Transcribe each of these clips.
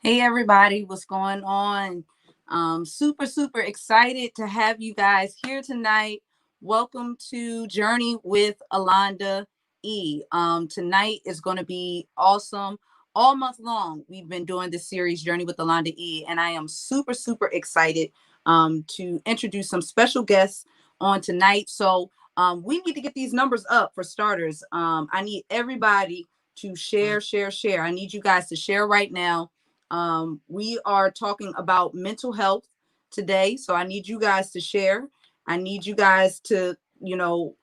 Hey everybody, what's going on? Super excited to have you guys here tonight. Welcome to Journey with Alonda E. Tonight is going to be awesome. All month long, we've been doing this series, Journey with Alonda E, and I am super excited to introduce some special guests on tonight. So we need to get these numbers up for starters. I need everybody to share. I need you guys to share right now. We are talking about mental health today. So I need you guys to share. I need you guys to,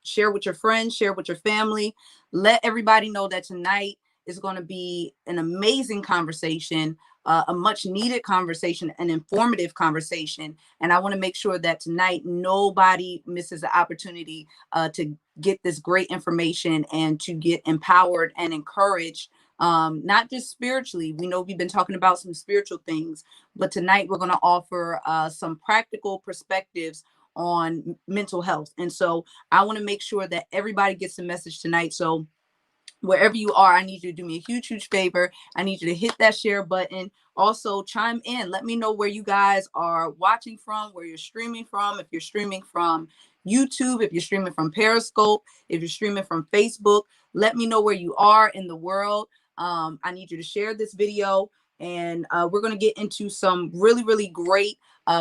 share with your friends, share with your family. Let everybody know that tonight is going to be an amazing conversation, a much needed conversation, an informative conversation. And I want to make sure that tonight nobody misses the opportunity to get this great information and to get empowered and encouraged, not just spiritually. We know we've been talking about some spiritual things, but tonight we're going to offer some practical perspectives on mental health. And so I want to make sure that everybody gets the message tonight. So wherever you are, I need you to do me a huge favor. I need you to hit that share button. Also chime in. Let me know where you guys are watching from, where you're streaming from. If you're streaming from YouTube, if you're streaming from Periscope, if you're streaming from Facebook, let me know where you are in the world. I need you to share this video, and we're going to get into some really great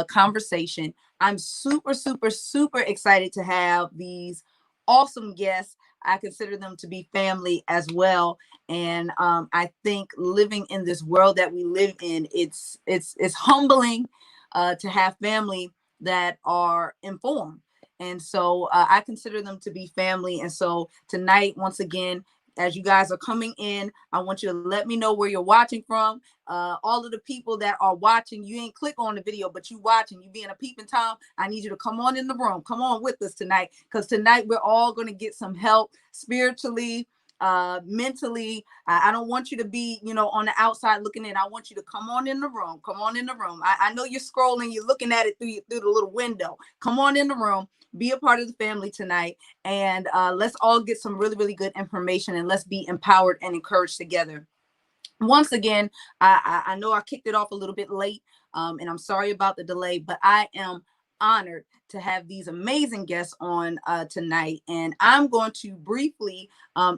conversation. I'm super excited to have these awesome guests. I consider them to be family as well. And I think living in this world that we live in, it's humbling to have family that are informed. And so I consider them to be family. And so tonight, once again, as you guys are coming in, I want you to let me know where you're watching from. All of the people that are watching, you ain't click on the video, but you watching, you being a peeping Tom, I need you to come on in the room. Come on with us tonight, because tonight we're all going to get some help spiritually, mentally. I don't want you to be, on the outside looking in. I want you to come on in the room. Come on in the room. I know you're scrolling, you're looking at it through the little window. Come on in the room. Be a part of the family tonight, and let's all get some really good information, and let's be empowered and encouraged together. Once again, I know I kicked it off a little bit late, and I'm sorry about the delay, but I am honored to have these amazing guests on tonight, and I'm going to briefly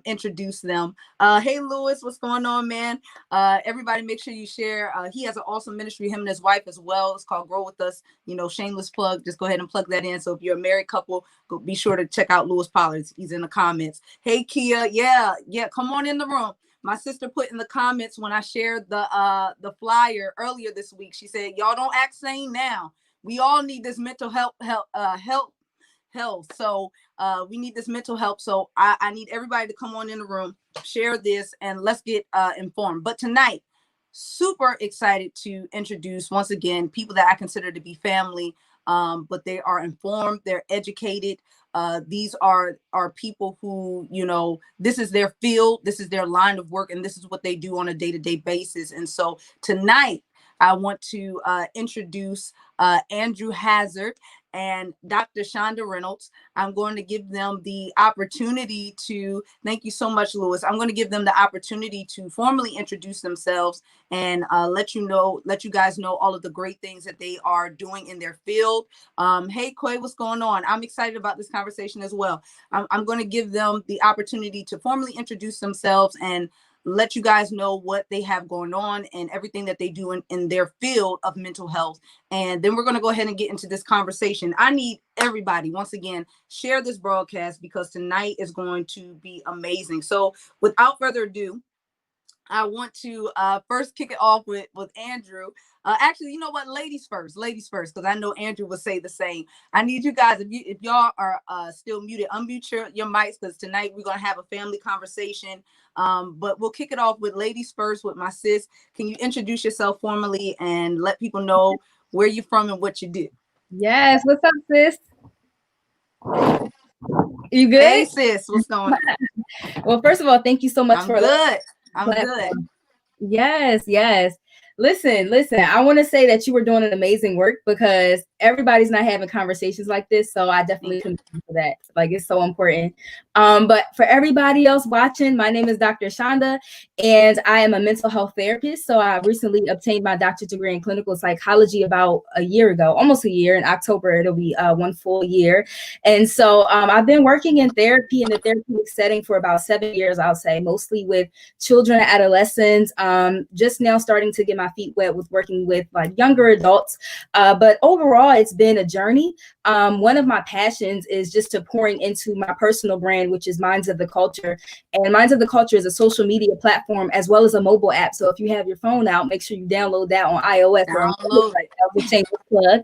introduce them. Hey, Lewis, what's going on, man? Everybody, make sure you share. He has an awesome ministry, him and his wife as well. It's called Grow With Us. Shameless plug. Just go ahead and plug that in. So if you're a married couple, be sure to check out Lewis Pollard. He's in the comments. Hey, Kia, yeah, come on in the room. My sister put in the comments when I shared the flyer earlier this week. She said, "Y'all don't act sane now. We all need this mental health. So we need this mental health. So I need everybody to come on in the room, share this, and let's get informed. But tonight, super excited to introduce once again people that I consider to be family, but they are informed, they're educated. These are people who, this is their field, this is their line of work, and this is what they do on a day-to-day basis. And so tonight, I want to introduce Andrew Hazzard and Dr. Chanda Reynolds. I'm going to give them the opportunity to, thank you so much, Lewis. I'm going to give them the opportunity to formally introduce themselves and let you guys know all of the great things that they are doing in their field. Hey, Quay, what's going on? I'm excited about this conversation as well. I'm going to give them the opportunity to formally introduce themselves and let you guys know what they have going on and everything that they do in their field of mental health. And then we're going to go ahead and get into this conversation. I need everybody, once again, share this broadcast because tonight is going to be amazing. So without further ado, I want to first kick it off with Andrew. Actually, you know what? Ladies first, because I know Andrew will say the same. I need you guys, if y'all are still muted, unmute your mics, because tonight we're going to have a family conversation. But we'll kick it off with ladies first with my sis. Can you introduce yourself formally and let people know where you're from and what you do? Yes. What's up, sis? You good? Hey, sis. What's going on? Well, first of all, thank you so much I'm good. I'm good. Yes. Listen. I want to say that you were doing an amazing work because everybody's not having conversations like this. So I definitely commend you for that. Like, it's so important. But for everybody else watching, my name is Dr. Chanda, and I am a mental health therapist. So I recently obtained my doctorate degree in clinical psychology about a year ago, almost a year. In October, it'll be 1 full year. And so I've been working in therapy in the therapeutic setting for about 7 years, I'll say, mostly with children and adolescents. Just now starting to get my feet wet with working with like younger adults. But overall, it's been a journey. One of my passions is just to pouring into my personal brand, which is Minds of the Culture. And Minds of the Culture is a social media platform as well as a mobile app. So if you have your phone out, make sure you download that on iOS or on Android. That was a shameless plug.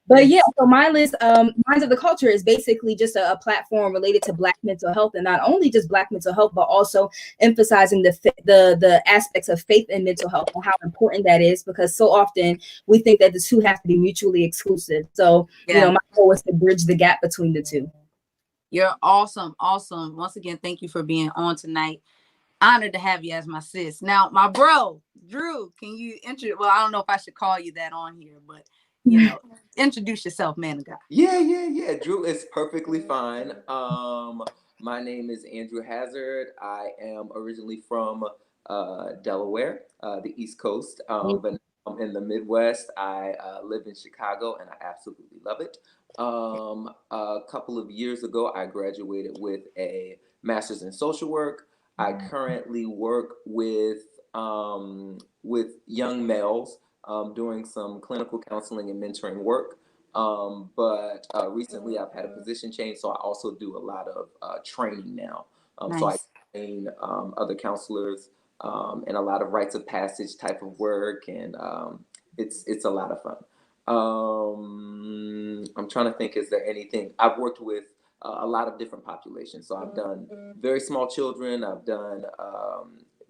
But yeah, so Minds of the Culture is basically just a platform related to Black mental health, and not only just Black mental health, but also emphasizing the aspects of faith and mental health and how important that is, because so often we think that the two have to be mutually exclusive. So, my goal is to bridge the gap between the two. You're awesome. Awesome. Once again, thank you for being on tonight. Honored to have you as my sis. Now, my bro, Drew, can you well, I don't know if I should call you that on here, but introduce yourself, man of God. Yeah. Drew is perfectly fine. My name is Andrew Hazzard. I am originally from Delaware, the East Coast, but I'm in the Midwest. I live in Chicago, and I absolutely love it. A couple of years ago, I graduated with a master's in social work. I currently work with young males, doing some clinical counseling and mentoring work. But recently I've had a position change, so I also do a lot of training now. So I train other counselors and a lot of rites of passage type of work, and it's a lot of fun. I'm trying to think, is there anything? I've worked with a lot of different populations. So I've done very small children, I've done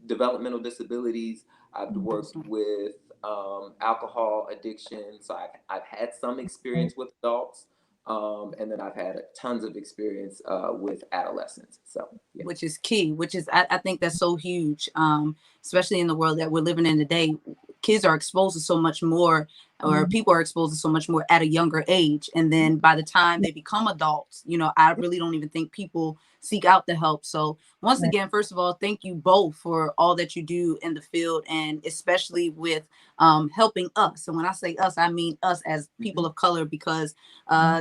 developmental disabilities, I've worked with alcohol addiction. So I've had some experience with adults, and then I've had tons of experience with adolescents. So yeah. Which is key, I think that's so huge, especially in the world that we're living in today. Kids are exposed to so much more, or people are exposed to so much more at a younger age. And then by the time they become adults, I really don't even think people seek out the help. So once again, first of all, thank you both for all that you do in the field, and especially with helping us. And when I say us, I mean us as people of color, because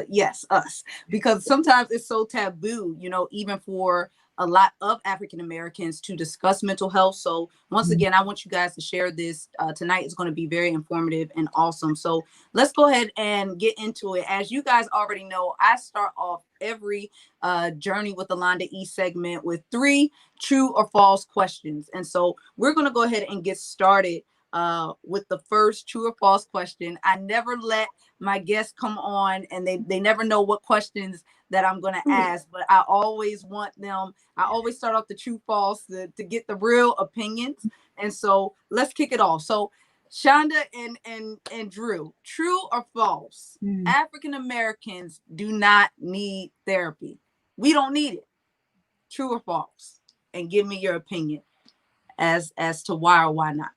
yes, us, because sometimes it's so taboo, even for a lot of African Americans to discuss mental health. So once again, I want you guys to share this tonight. Is going to be very informative and awesome. So let's go ahead and get into it. As you guys already know, I start off every Journey with Alonda E segment with 3 true or false questions. And so we're going to go ahead and get started with the first true or false question. I never let my guests come on and they never know what questions that I'm going to ask, but I always start off the true false to get the real opinions. And so let's kick it off. So Chanda and Drew, true or false? African Americans do not need therapy. We don't need it. True or false? And give me your opinion as to why or why not.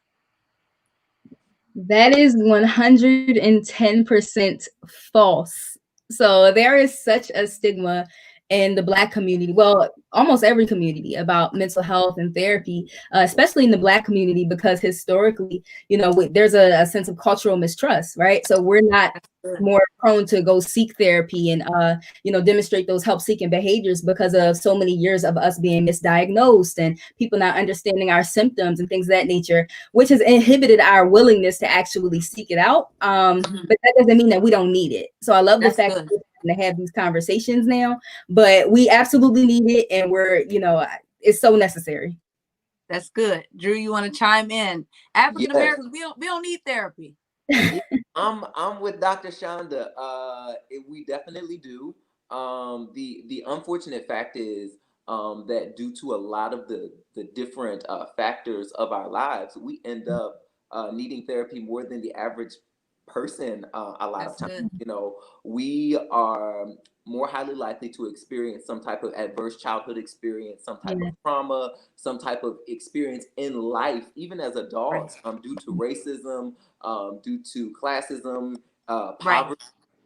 That is 110% false. So there is such a stigma in the Black community, well, almost every community, about mental health and therapy, especially in the Black community, because historically, there's a sense of cultural mistrust, right? So we're not more prone to go seek therapy and, demonstrate those help-seeking behaviors because of so many years of us being misdiagnosed and people not understanding our symptoms and things of that nature, which has inhibited our willingness to actually seek it out. But that doesn't mean that we don't need it. So I love the fact that we're going to have these conversations now, but we absolutely need it, and it's so necessary. That's good. Drew, you want to chime in? African Americans, we don't need therapy. I'm with Dr. Chanda. We definitely do. The unfortunate fact is that due to a lot of the different factors of our lives, we end up needing therapy more than the average person. A lot of times, we are more highly likely to experience some type of adverse childhood experience, some type of trauma, some type of experience in life, even as adults, due to racism, due to classism, poverty,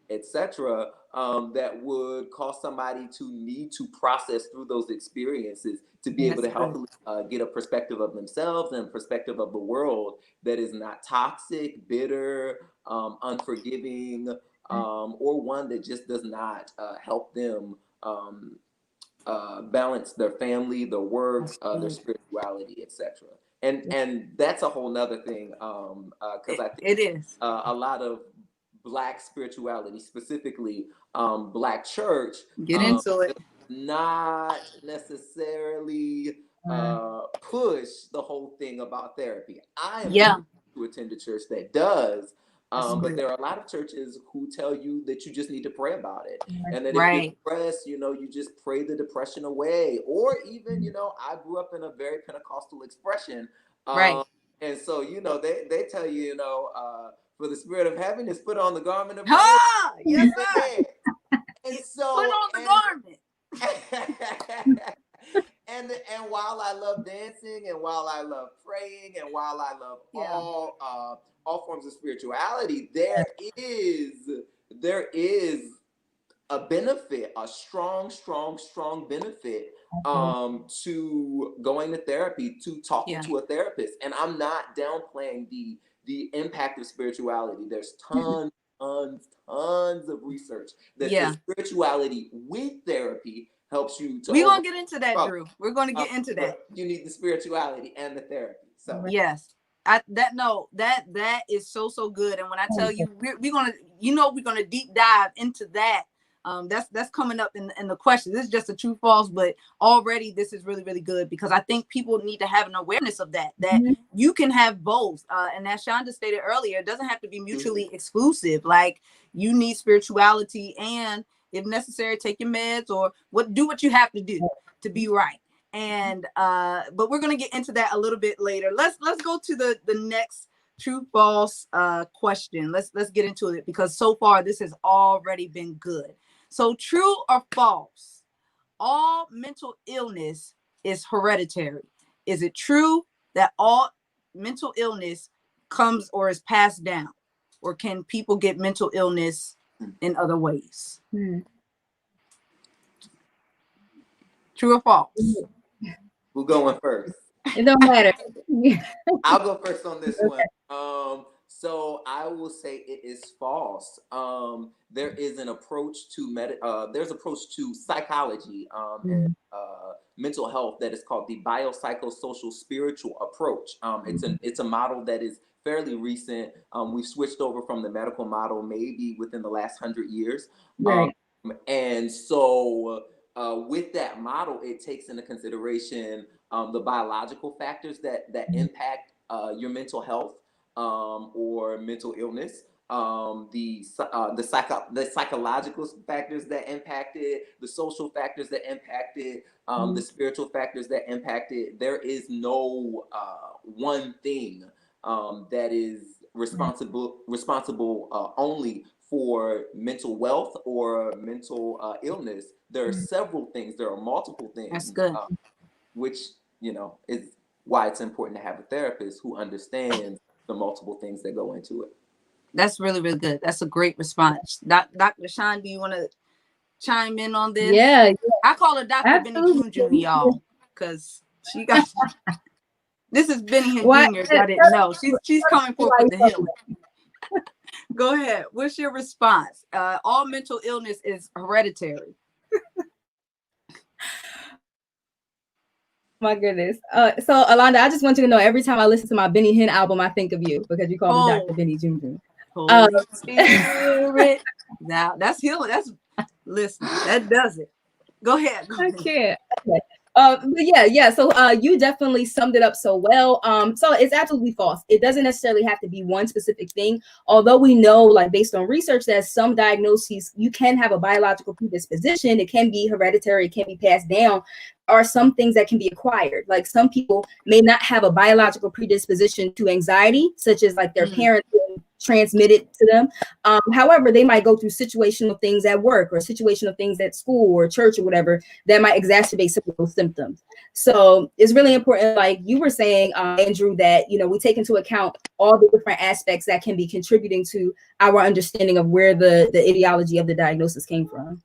etc., that would cause somebody to need to process through those experiences to be able to healthily get a perspective of themselves and perspective of the world that is not toxic, bitter, unforgiving, or one that just does not help them balance their family, their work, their spirituality, etc. And that's a whole nother thing, because I think it is a lot of Black spirituality, specifically Black church, get into it. not necessarily push the whole thing about therapy. I am to attend a church that does, but there are a lot of churches who tell you that you just need to pray about it, and that if you're depressed, you just pray the depression away. Or even, I grew up in a very Pentecostal expression, and so they tell you, for the spirit of heaviness, put on the garment of praise. Yes, sir. And so put on the garment. And while I love dancing, and while I love praying, and while I love all forms of spirituality, there is a benefit, a strong benefit to going to therapy, to talking to a therapist. And I'm not downplaying the impact of spirituality. There's tons of research that the spirituality with therapy helps you to. We're gonna get into that, Drew. We're gonna get into that. You need the spirituality and the therapy. So yes. That is so good. And when I tell you we're gonna deep dive into that. That's coming up in the question. This is just a true false, but already this is really, really good, because I think people need to have an awareness of that you can have both. And as Chanda stated earlier, it doesn't have to be mutually exclusive. Like, you need spirituality, and if necessary, take your meds or do what you have to do to be right. And but we're gonna get into that a little bit later. Let's go to the next true false question. Let's get into it, because so far this has already been good. So, true or false, all mental illness is hereditary? Is it true that all mental illness comes or is passed down, or can people get mental illness in other ways? True or false? Who's going first? It don't matter. I'll go first on this one. So I will say it is false. There is an approach to there's approach to psychology and mental health that is called the biopsychosocial spiritual approach. It's a model that is fairly recent. We've switched over from the medical model maybe within the last 100 years. And so with that model, it takes into consideration the biological factors that impact your mental health or mental illness, the psychological factors that impact it, the social factors that impact it, the spiritual factors that impact it. There is no one thing that is responsible only for mental wealth or mental illness. There are several things. There are multiple things. That's good. Which is why it's important to have a therapist who understands the multiple things that go into it. That's really, really good. That's a great response. Dr. Sean, do you want to chime in on this? Yeah. I call her Dr. Benny Jr., y'all, because she got this is Benny Jr. I didn't know. She's coming forth with the healing. Go ahead. What's your response? All mental illness is hereditary. My goodness. So Alonda, I just want you to know, every time I listen to my Benny Hinn album, I think of you, because you call me Dr. Benny Jr. Holy Spirit. Now that's healing. Listen, that does it. Go ahead. I can't. Okay. But yeah. So you definitely summed it up so well. So it's absolutely false. It doesn't necessarily have to be one specific thing. Although we know, like, based on research, that some diagnoses, you can have a biological predisposition. It can be hereditary. It can be passed down. Are some things that can be acquired. Like, some people may not have a biological predisposition to anxiety, such as like their parents transmitted to them. However, they might go through situational things at work or situational things at school or church or whatever that might exacerbate some of those symptoms. So it's really important, like you were saying, Andrew, that, we take into account all the different aspects that can be contributing to our understanding of where the etiology of the diagnosis came from.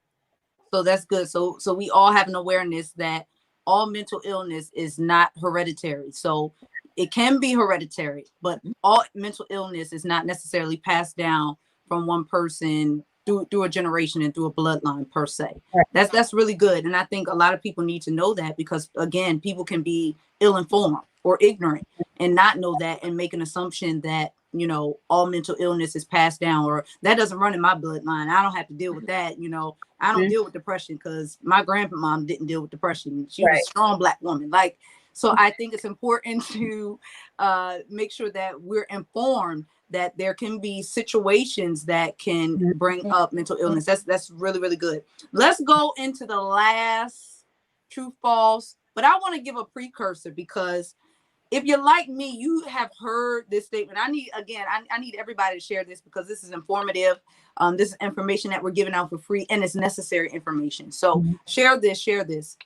So that's good. So we all have an awareness that all mental illness is not hereditary. So it can be hereditary, but all mental illness is not necessarily passed down from one person through a generation and through a bloodline per se. Right. That's really good. And I think a lot of people need to know that, because again, people can be ill-informed or ignorant and not know that and make an assumption that, all mental illness is passed down, or that doesn't run in my bloodline. I don't have to deal with that. I don't deal with depression because my grandmom didn't deal with depression. She was a strong Black woman. So I think it's important to make sure that we're informed that there can be situations that can bring up mental illness. That's really, really good. Let's go into the last true false, but I want to give a precursor, because if you're like me, you have heard this statement. I need everybody to share this, because this is informative. This is information that we're giving out for free, and it's necessary information. So share this.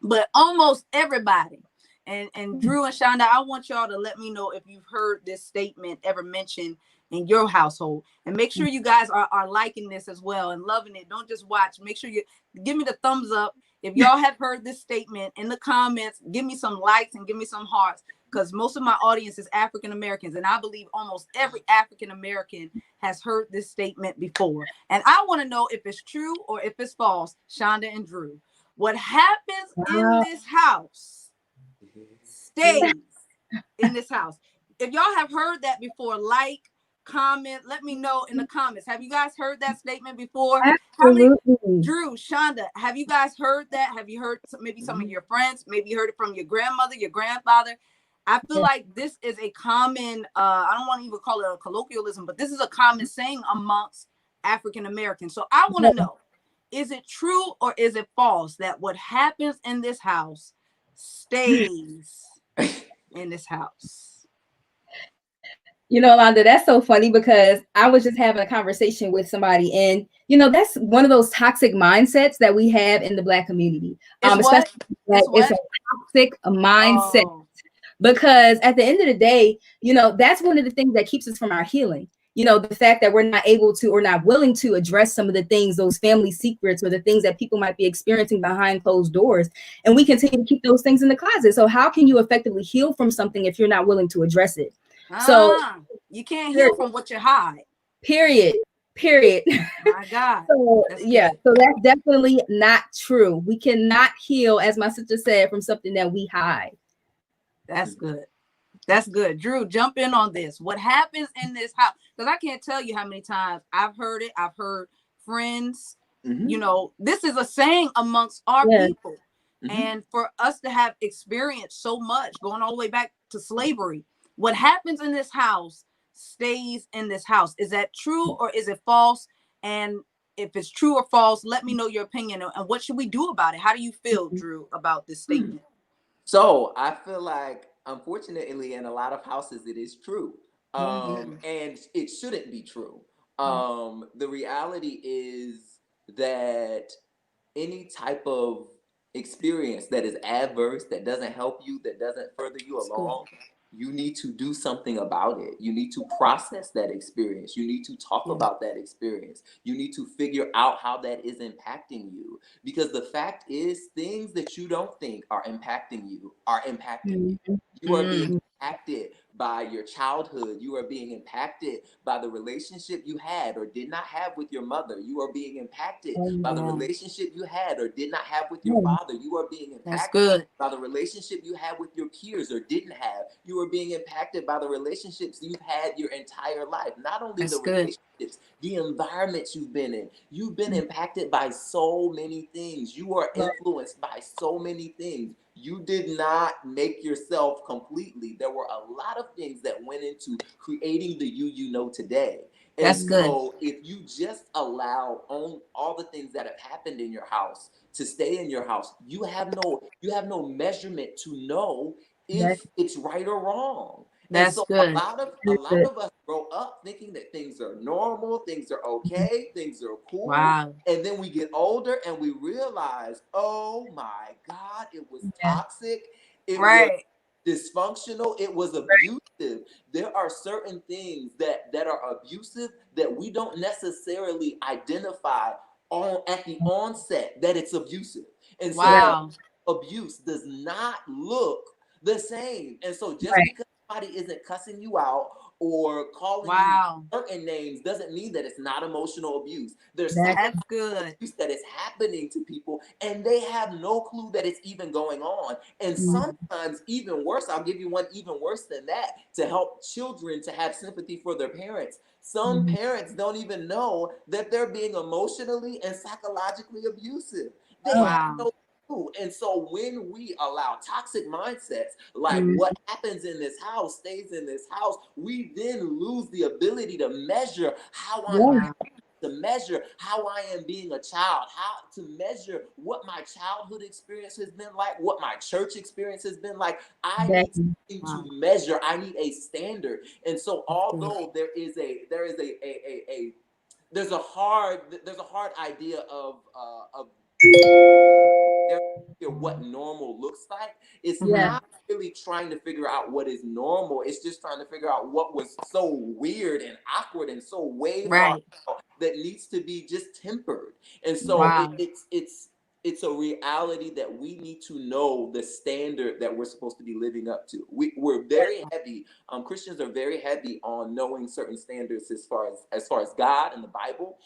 But almost everybody, and Drew and Chanda, I want y'all to let me know if you've heard this statement ever mentioned in your household, and make sure you guys are liking this as well and loving it. Don't just watch. Make sure you give me the thumbs up if y'all have heard this statement. In the comments, give me some likes and give me some hearts, because most of my audience is African Americans, and I believe almost every African American has heard this statement before. And I want to know if it's true or if it's false. Chanda and Drew, what happens in this house stays in this house. If y'all have heard that before, like, comment, let me know in the comments. Have you guys heard that statement before? Absolutely. Drew, Chanda, have you guys heard that? Have you heard maybe some of your friends? Maybe you heard it from your grandmother, your grandfather? I feel like this is a common, I don't want to even call it a colloquialism, but this is a common saying amongst African Americans. So I want to know, is it true or is it false that what happens in this house stays in this house? Alonda, that's so funny, because I was just having a conversation with somebody, and that's one of those toxic mindsets that we have in the Black community. It's it's a toxic mindset, because at the end of the day, that's one of the things that keeps us from our healing. The fact that we're not able to or not willing to address some of the things, those family secrets, or the things that people might be experiencing behind closed doors, and we continue to keep those things in the closet. So how can you effectively heal from something if you're not willing to address it? So you can't heal from what you hide. Period. My God. So that's definitely not true. We cannot heal, as my sister said, from something that we hide. That's good. Drew, jump in on this. What happens in this house? Because I can't tell you how many times I've heard it. I've heard friends, this is a saying amongst our people. And for us to have experienced so much, going all the way back to slavery, what happens in this house stays in this house. Is that true or is it false? And if it's true or false, let me know your opinion. And what should we do about it? How do you feel, Drew, about this statement? So I feel like, unfortunately, in a lot of houses, it is true. And it shouldn't be true. The reality is that any type of experience that is adverse, that doesn't help you, that doesn't further you along, you need to do something about it. You need to process that experience. You need to talk about that experience. You need to figure out how that is impacting you. Because the fact is, things that you don't think are impacting you are impacting you. You are being impacted by your childhood. You are being impacted by the relationship you had or did not have with your mother. You are being impacted by the relationship you had or did not have with your father. You are being impacted by the relationship you had with your peers or didn't have. You are being impacted by the relationships you've had your entire life. Not only the relationships, the environments you've been in. You've been impacted by so many things. You are influenced by so many things. You did not make yourself completely. There were a lot of things that went into creating the you know today. And so if you just allow all the things that have happened in your house to stay in your house, you have no measurement to know if it's right or wrong. And That's so good. a lot of us grow up thinking that things are normal, things are okay, things are cool. Wow. And then we get older and we realize, oh my God, it was toxic. It was Right. dysfunctional. It was abusive. There are certain things that are abusive that we don't necessarily identify on at the onset that it's abusive. And so Wow. abuse does not look the same. And so just Right. because somebody isn't cussing you out or calling Wow. you certain names doesn't mean that it's not emotional abuse. There's That's good. abuse that is happening to people and they have no clue that it's even going on. And Mhm. sometimes even worse, I'll give you one even worse than that to help children to have sympathy for their parents. Some Mhm. parents don't even know that they're being emotionally and psychologically abusive. They have Wow. no clue. And so when we allow toxic mindsets like Mhm. what happens in this house stays in this house, we then lose the ability to measure how I'm Wow. to measure how I am being a child, how to measure what my childhood experience has been like, what my church experience has been like. I need Exactly. something Wow. to measure. I need a standard. And so Good. although there's a hard idea of what normal looks like. It's Yeah. not really trying to figure out what is normal. It's just trying to figure out what was so weird and awkward and so way far Right. out that needs to be just tempered. And so Wow. it's a reality that we need to know the standard that we're supposed to be living up to. We're very heavy. Christians are very heavy on knowing certain standards as far as God and the Bible.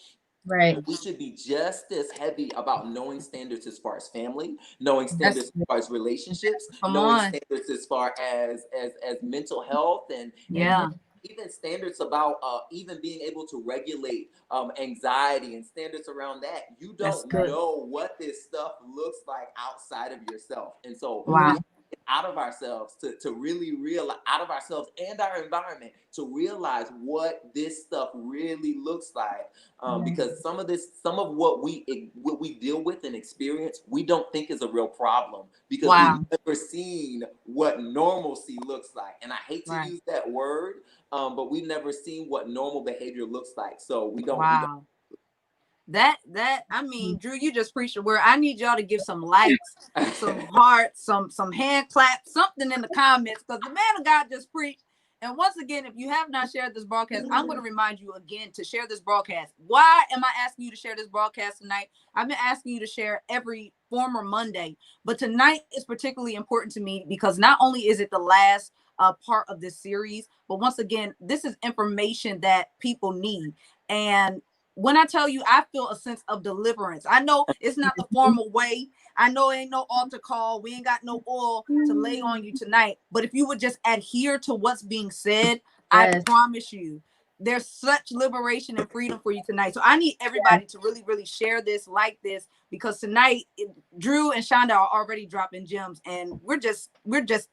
Right. But we should be just as heavy about knowing standards as far as family, knowing That's standards as far as relationships, come knowing on. standards as far as mental health and Yeah. even standards about even being able to regulate anxiety and standards around that. You That's don't good. know what this stuff looks like outside of yourself. And so we Wow. have to get out of ourselves to really realize, out of ourselves and our environment, to realize what this stuff really looks like, because some of what we deal with and experience, we don't think is a real problem because we've Wow. never seen what normalcy looks like. And I hate to Right. use that word, but we've never seen what normal behavior looks like. So we don't. Wow. That I mean, Drew, you just preached the word. I need y'all to give some likes, some hearts, some hand claps, something in the comments, because the man of God just preached. And once again, if you have not shared this broadcast, I'm going to remind you again to share this broadcast. Why am I asking you to share this broadcast tonight? I've been asking you to share every former Monday, but tonight is particularly important to me because not only is it the last part of this series, but once again, this is information that people need. And when I tell you, I feel a sense of deliverance. I know it's not the formal way. I know it ain't no altar call. We ain't got no oil to lay on you tonight. But if you would just adhere to what's being said, I Yes. promise you, there's such liberation and freedom for you tonight. So I need everybody to really, really share this, like this, because tonight Drew and Chanda are already dropping gems, and we're just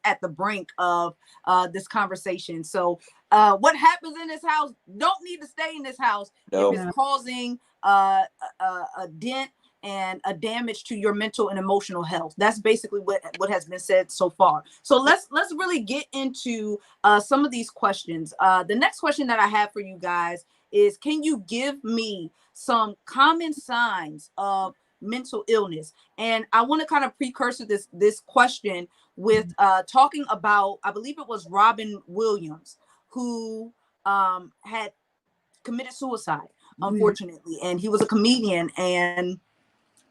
at the brink of this conversation. So what happens in this house don't need to stay in this house if it's No. causing a dent and a damage to your mental and emotional health. That's basically what has been said so far. So let's really get into some of these questions. The next question that I have for you guys is, can you give me some common signs of mental illness? And I want to kind of precursor this question with talking about, I believe it was Robin Williams, who had committed suicide, unfortunately. And he was a comedian, and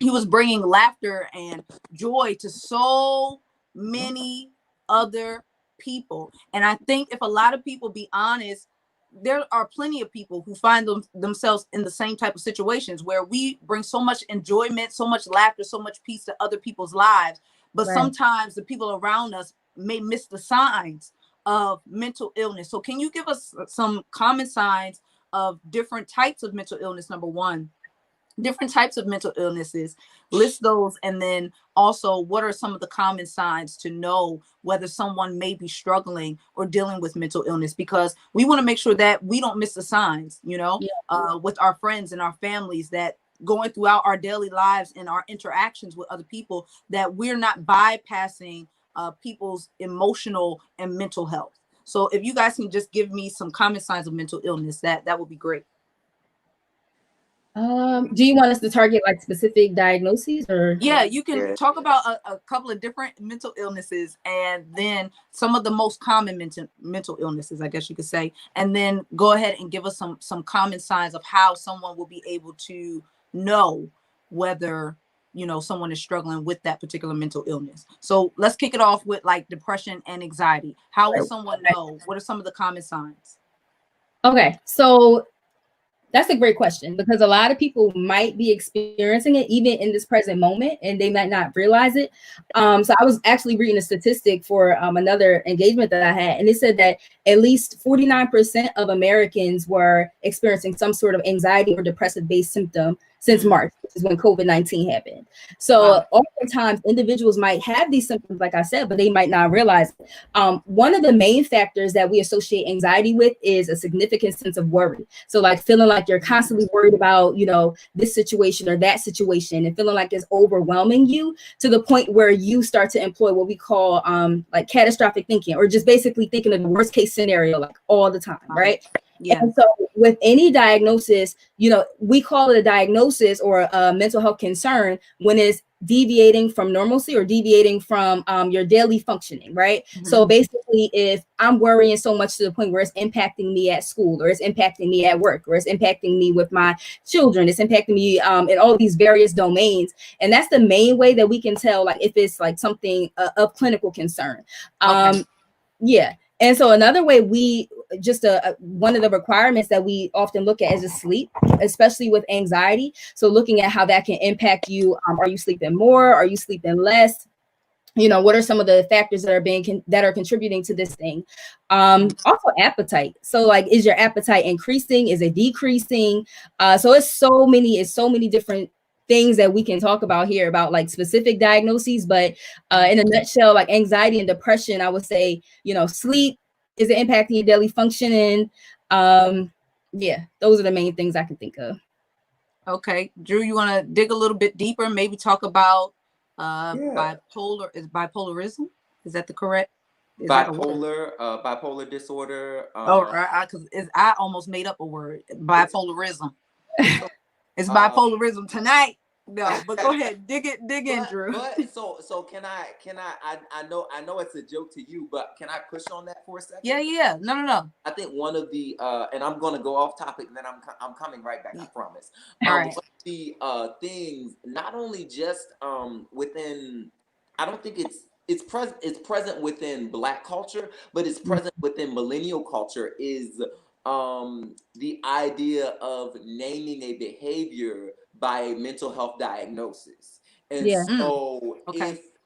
he was bringing laughter and joy to so many other people. And I think if a lot of people be honest, there are plenty of people who find themselves in the same type of situations where we bring so much enjoyment, so much laughter, so much peace to other people's lives. But sometimes the people around us may miss the signs of mental illness. So can you give us some common signs of different types of mental illness? Number one, different types of mental illnesses, list those, and then also what are some of the common signs to know whether someone may be struggling or dealing with mental illness, because we want to make sure that we don't miss the signs, with our friends and our families, that going throughout our daily lives and our interactions with other people, that we're not bypassing people's emotional and mental health. So if you guys can just give me some common signs of mental illness, that would be great. Do you want us to target like specific diagnoses or? Yeah, you can talk about a couple of different mental illnesses, and then some of the most common mental illnesses, I guess you could say, and then go ahead and give us some common signs of how someone will be able to know whether, you know, someone is struggling with that particular mental illness. So let's kick it off with like depression and anxiety. How will someone know? What are some of the common signs? Okay, so that's a great question, because a lot of people might be experiencing it even in this present moment, and they might not realize it. So I was actually reading a statistic for another engagement that I had, and it said that at least 49% of Americans were experiencing some sort of anxiety or depressive-based symptom since March, which is when COVID-19 happened. So oftentimes individuals might have these symptoms, like I said, but they might not realize it. One of the main factors that we associate anxiety with is a significant sense of worry. So like feeling like you're constantly worried about, you know, this situation or that situation, and feeling like it's overwhelming you to the point where you start to employ what we call like catastrophic thinking, or just basically thinking of the worst case scenario like all the time, right? Yeah. And so with any diagnosis, you know, we call it a diagnosis or a mental health concern when it's deviating from normalcy or deviating from your daily functioning, right? So basically, if I'm worrying so much to the point where it's impacting me at school, or it's impacting me at work, or it's impacting me with my children, it's impacting me in all these various domains. And that's the main way that we can tell, like, if it's like something of clinical concern. Yeah. And so another way one of the requirements that we often look at is just sleep, especially with anxiety. So looking at how that can impact you. Are you sleeping more? Are you sleeping less? You know, what are some of the factors that are contributing to this thing? Also appetite. So like, is your appetite increasing? Is it decreasing? So it's so many different things that we can talk about here about like specific diagnoses, but in a nutshell, like anxiety and depression, I would say, you know, sleep, is it impacting your daily functioning? Yeah, those are the main things I can think of. Okay, Drew, you want to dig a little bit deeper, maybe talk about bipolarism? Is that the correct? Bipolar disorder. Because I almost made up a word, bipolarism. It's bipolarism tonight. No, but go ahead, dig in, Drew. But so can I know it's a joke to you, but can I push on that for a second? Yeah. No. I think one of the and I'm gonna go off topic, and then I'm coming right back. I promise. All right. One of the things, not only just within, I don't think it's present within Black culture, but it's present within millennial culture, is the idea of naming a behavior by a mental health diagnosis. And so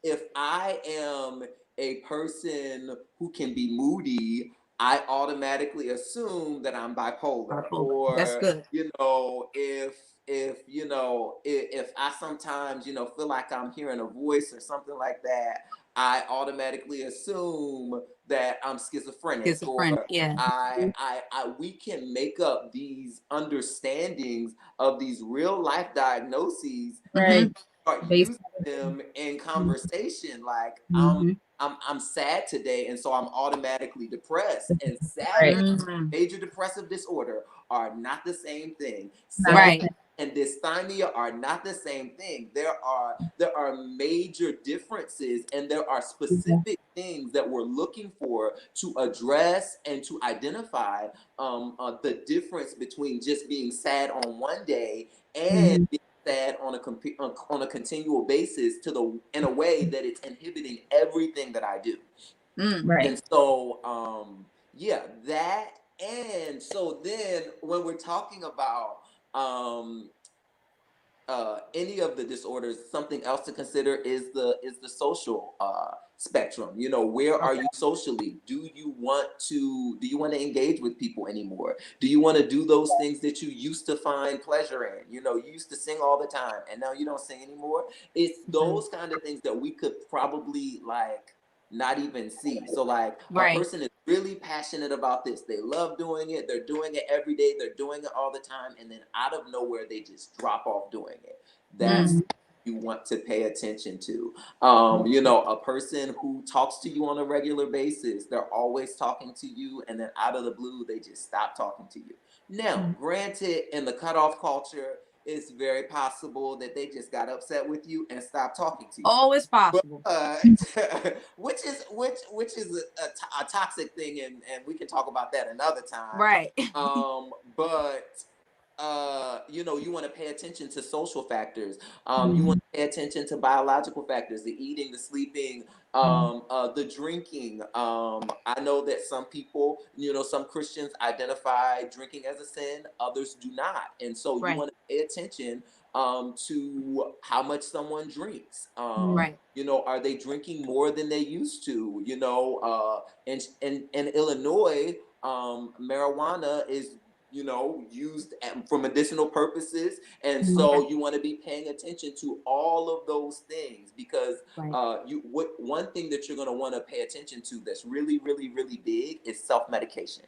if I am a person who can be moody, I automatically assume that I'm bipolar. Or that's good. You know, if I sometimes, you know, feel like I'm hearing a voice or something like that, I automatically assume that I'm schizophrenic. Or we can make up these understandings of these real life diagnoses, and start using them in conversation. Like, I'm sad today, and so I'm automatically depressed. And sadness, major depressive disorder are not the same thing. Sadness and dysthymia are not the same thing. There are major differences, and there are specific things that we're looking for to address and to identify the difference between just being sad on one day and being sad on a continual basis in a way that it's inhibiting everything that I do. And so that. And so then when we're talking about any of the disorders, something else to consider is the social spectrum. You know, where are you socially? Do you want to engage with people anymore? Do you want to do those things that you used to find pleasure in? You know, you used to sing all the time, and now you don't sing anymore. It's those kind of things that we could probably like not even see. So like a person is really passionate about this. They love doing it. They're doing it every day. They're doing it all the time. And then out of nowhere, they just drop off doing it. you want to pay attention to. A person who talks to you on a regular basis, they're always talking to you, and then out of the blue, they just stop talking to you. Now, granted, in the cutoff culture, it's very possible that they just got upset with you and stopped talking to you. Oh, it's possible. Which is a toxic thing, and we can talk about that another time. Right. But you want to pay attention to social factors. You want to pay attention to biological factors, the eating, the sleeping, the drinking. I know that some people, some Christians identify drinking as a sin, others do not. And so you want to pay attention to how much someone drinks. Are they drinking more than they used to? In Illinois, marijuana is used for medicinal purposes, and so you want to be paying attention to all of those things, because one thing that you're going to want to pay attention to that's really, really, really big is self-medication.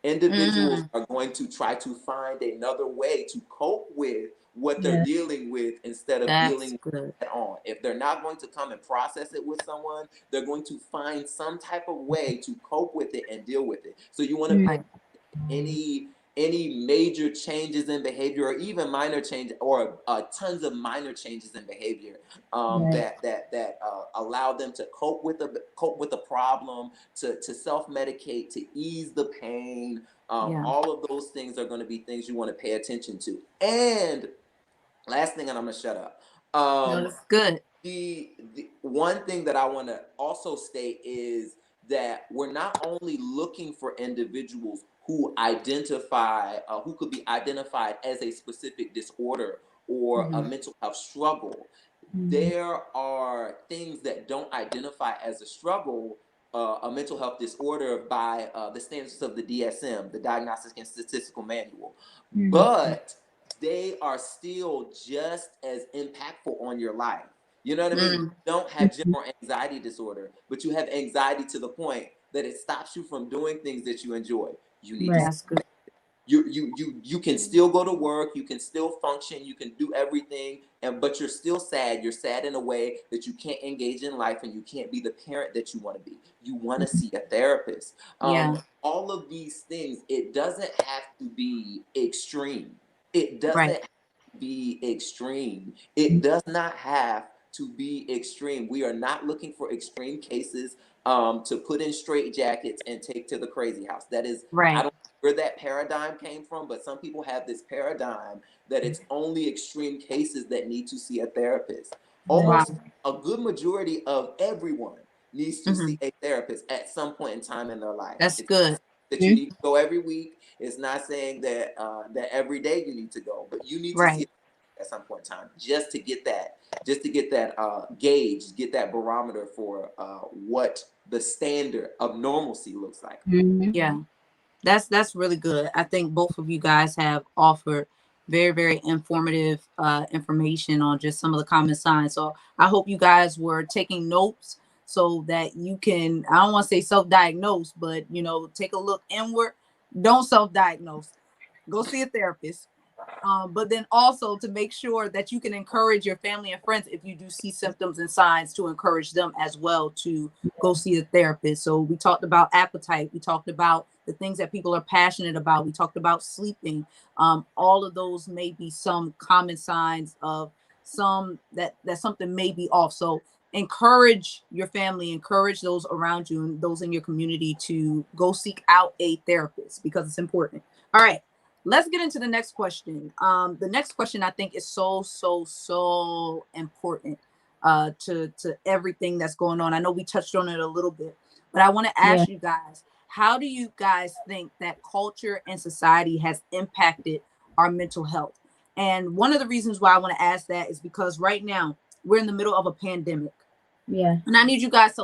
Individuals are going to try to find another way to cope with what they're dealing with instead of dealing with it on. If they're not going to come and process it with someone, they're going to find some type of way to cope with it and deal with it. So you want to pay any major changes in behavior, or even minor change, or tons of minor changes in behavior that allow them to cope with the problem, to self-medicate, to ease the pain. All of those things are going to be things you want to pay attention to. And last thing, and I'm gonna shut up. No, that's good. The one thing that I want to also state is that we're not only looking for individuals who who could be identified as a specific disorder or a mental health struggle. There are things that don't identify as a struggle, a mental health disorder, by the standards of the DSM, the Diagnostic and Statistical Manual. But they are still just as impactful on your life. You know what I mean? You don't have general anxiety disorder, but you have anxiety to the point that it stops you from doing things that you enjoy. You need to. You can still go to work, you can still function, you can do everything, but you're still sad. You're sad in a way that you can't engage in life, and you can't be the parent that you want to be. You want to see a therapist. All of these things, it doesn't have to be extreme. It doesn't have to be extreme. It does not have to be extreme. We are not looking for extreme cases to put in straight jackets and take to the crazy house. That is, I don't know where that paradigm came from, but some people have this paradigm that it's only extreme cases that need to see a therapist. Almost a good majority of everyone needs to see a therapist at some point in time in their life. That's good. That you need to go every week. It's not saying that that every day you need to go, but you need to see it at some point in time, just to get that gauge, get that barometer for what the standard of normalcy looks like. Yeah, that's really good. I think both of you guys have offered very, very informative information on just some of the common signs. So I hope you guys were taking notes so that you can, I don't want to say self-diagnose, but take a look inward. Don't self-diagnose. Go see a therapist. But then also to make sure that you can encourage your family and friends, if you do see symptoms and signs, to encourage them as well to go see a therapist. So we talked about appetite. We talked about the things that people are passionate about. We talked about sleeping. All of those may be some common signs of that something may be off. So encourage your family, encourage those around you and those in your community to go seek out a therapist, because it's important. All right. Let's get into the next question. The next question, I think, is so important to everything that's going on. I know we touched on it a little bit, but I want to ask you guys, how do you guys think that culture and society has impacted our mental health? And one of the reasons why I want to ask that is because right now we're in the middle of a pandemic. And I need you guys to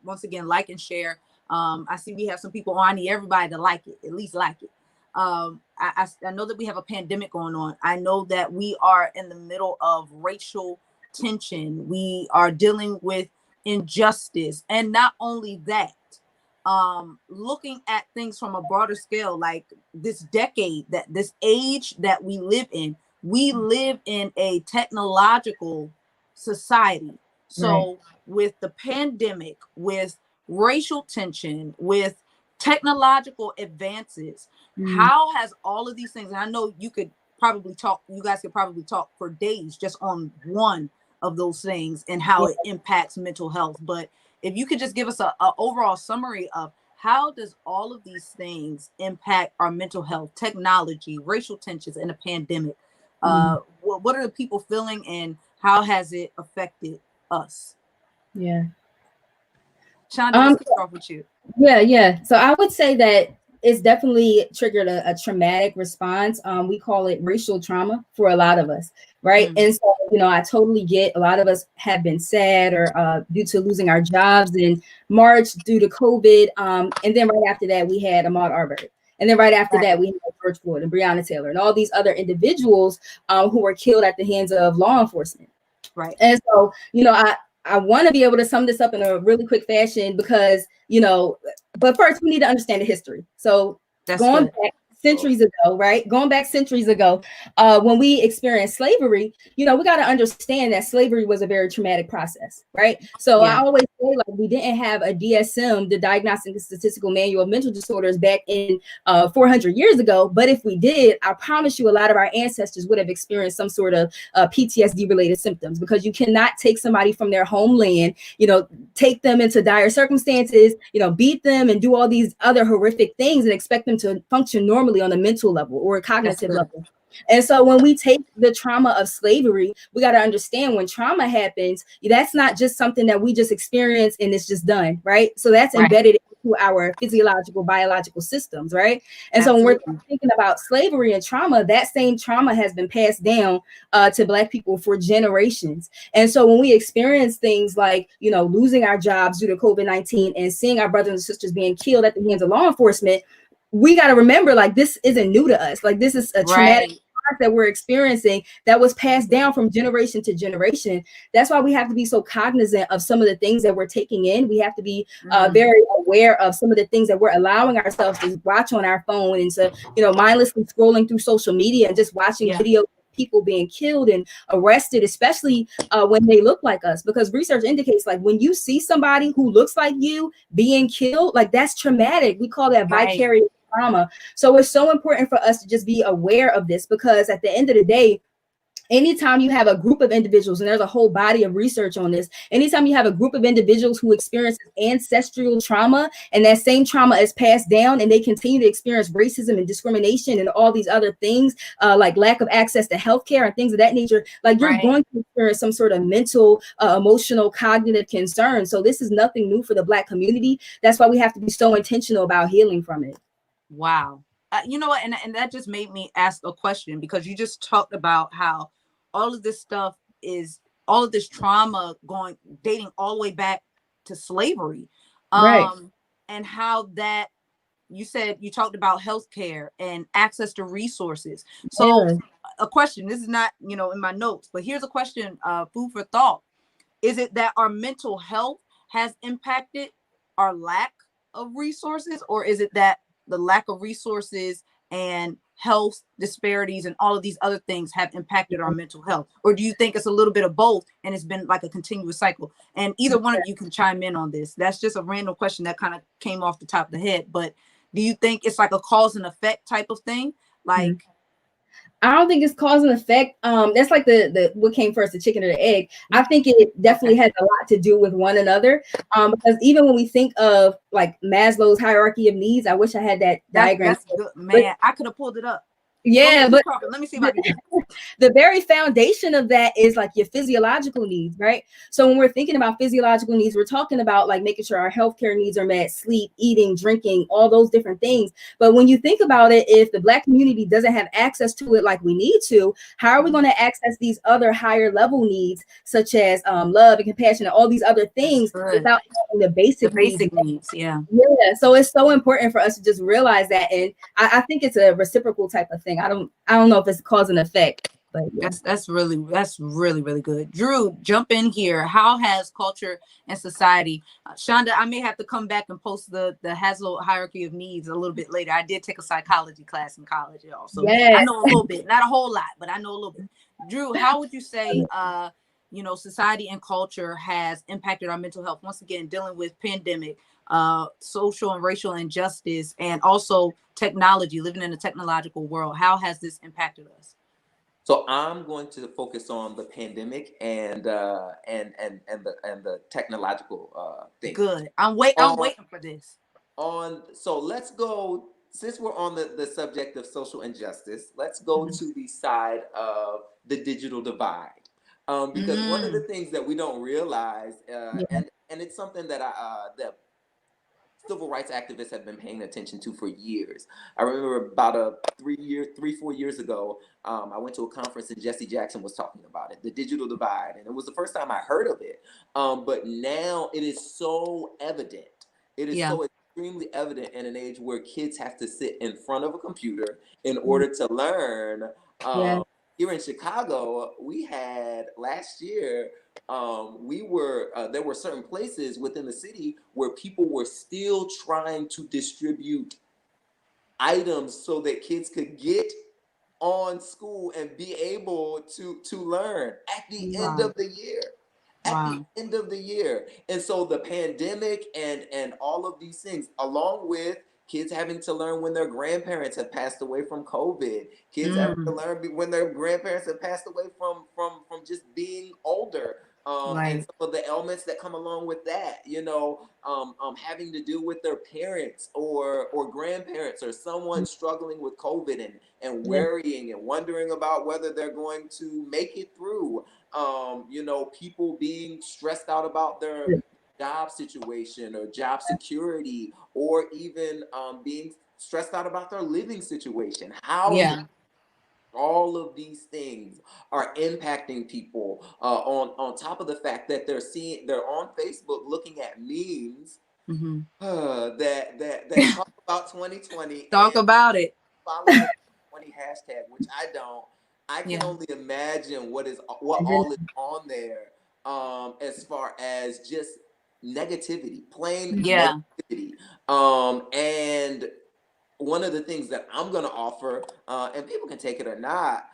once again, like and share. I see we have some people on. I need everybody to like it, at least like it. I know that we have a pandemic going on. I know that we are in the middle of racial tension. We are dealing with injustice. And not only that, looking at things from a broader scale, like this decade, that this age that we live in, we live in a technological society. So with the pandemic, with racial tension, with technological advances, how has all of these things, and I know you guys could probably talk for days just on one of those things and how it impacts mental health. But if you could just give us a overall summary of how does all of these things impact our mental health, technology, racial tensions, and a pandemic? What are the people feeling, and how has it affected us? Yeah. Chanda, let's kick off with you. Yeah. So I would say that it's definitely triggered a traumatic response. We call it racial trauma for a lot of us, right? And so, I totally get a lot of us have been sad or due to losing our jobs in March due to COVID. And then right after that, we had Ahmaud Arbery. And then right after that, we had George Floyd and Breonna Taylor and all these other individuals who were killed at the hands of law enforcement. Right. And so, I want to be able to sum this up in a really quick fashion because, but first we need to understand the history. So going back centuries ago, right? Going back centuries ago, when we experienced slavery, we got to understand that slavery was a very traumatic process, right? So I always say, like, we didn't have a DSM, the Diagnostic and Statistical Manual of Mental Disorders, back in 400 years ago. But if we did, I promise you a lot of our ancestors would have experienced some sort of PTSD related symptoms, because you cannot take somebody from their homeland, take them into dire circumstances, beat them and do all these other horrific things and expect them to function normally on a mental level or a cognitive level. And so when we take the trauma of slavery, we got to understand when trauma happens, that's not just something that we just experience and it's just done, right? So that's embedded into our physiological, biological systems, right? And so when we're thinking about slavery and trauma, that same trauma has been passed down to Black people for generations. And so when we experience things like, losing our jobs due to COVID-19 and seeing our brothers and sisters being killed at the hands of law enforcement, we got to remember, like, this isn't new to us. Like, this is a traumatic that we're experiencing that was passed down from generation to generation. That's why we have to be so cognizant of some of the things that we're taking in. We have to be very aware of some of the things that we're allowing ourselves to watch on our phone and to, mindlessly scrolling through social media and just watching videos of people being killed and arrested, especially when they look like us, because research indicates, like, when you see somebody who looks like you being killed, like, that's traumatic. We call that vicarious trauma. So it's so important for us to just be aware of this, because at the end of the day, anytime you have a group of individuals, and there's a whole body of research on this, anytime you have a group of individuals who experience ancestral trauma and that same trauma is passed down and they continue to experience racism and discrimination and all these other things, like lack of access to healthcare and things of that nature, like, you're going to experience some sort of mental, emotional, cognitive concern. So this is nothing new for the Black community. That's why we have to be so intentional about healing from it. Wow. You know what? And that just made me ask a question, because you just talked about how all of this stuff is, all of this trauma dating all the way back to slavery. And how that, you said, you talked about healthcare and access to resources. So a question, this is not, in my notes, but here's a question, food for thought. Is it that our mental health has impacted our lack of resources, or is it that the lack of resources and health disparities and all of these other things have impacted our mental health? Or do you think it's a little bit of both and it's been like a continuous cycle? And either one of you can chime in on this. That's just a random question that kind of came off the top of the head. But do you think it's like a cause and effect type of thing? Like, I don't think it's cause and effect. That's like the what came first, the chicken or the egg. I think it definitely has a lot to do with one another. Because even when we think of, like, Maslow's hierarchy of needs, I wish I had that diagram. That's good, man. I could have pulled it up. Yeah, but let me see if I can get it. The very foundation of that is, like, your physiological needs, right? So when we're thinking about physiological needs, we're talking about, like, making sure our healthcare needs are met, sleep, eating, drinking, all those different things. But when you think about it, if the Black community doesn't have access to it like we need to, how are we going to access these other higher level needs, such as love and compassion and all these other things, without having the basic needs? Yeah. So it's so important for us to just realize that. And I think it's a reciprocal type of thing. I don't know if it's cause and effect, But yeah. That's really really good. Drew, jump in here. How has culture and society, Chanda? I may have to come back and post the Hazel hierarchy of needs a little bit later. I did take a psychology class in college, y'all, so I Yes. know a little bit, not a whole lot, but I know a little bit. Drew, how would you say, society and culture has impacted our mental health? Once again, dealing with pandemic, social and racial injustice, and also technology, living in a technological world. How has this impacted us? So I'm going to focus on the pandemic and the technological thing. Good. I'm waiting for this. So let's go, since we're on the subject of social injustice, let's go to the side of the digital divide. Because one of the things that we don't realize, and it's something that that civil rights activists have been paying attention to for years. I remember about 4 years ago, I went to a conference and Jesse Jackson was talking about it, the digital divide, and it was the first time I heard of it. But now it is so evident. It is so extremely evident in an age where kids have to sit in front of a computer in order to learn. Here in Chicago, we had last year, there were certain places within the city where people were still trying to distribute items so that kids could get on school and be able to learn at the end of the year. And so the pandemic and all of these things, along with kids having to learn when their grandparents have passed away from COVID, kids having to learn when their grandparents have passed away from just being older, and some of the ailments that come along with that, having to do with their parents or grandparents or someone struggling with COVID and worrying and wondering about whether they're going to make it through. People being stressed out about their job situation or job security, or even being stressed out about their living situation. All of these things are impacting people, on top of the fact that they're on Facebook looking at memes that talk about 2020 Talk and about it. follow the 2020 hashtag, which I don't. I can only imagine what all is on there, as far as just negativity, plain negativity. And one of the things that I'm going to offer, and people can take it or not,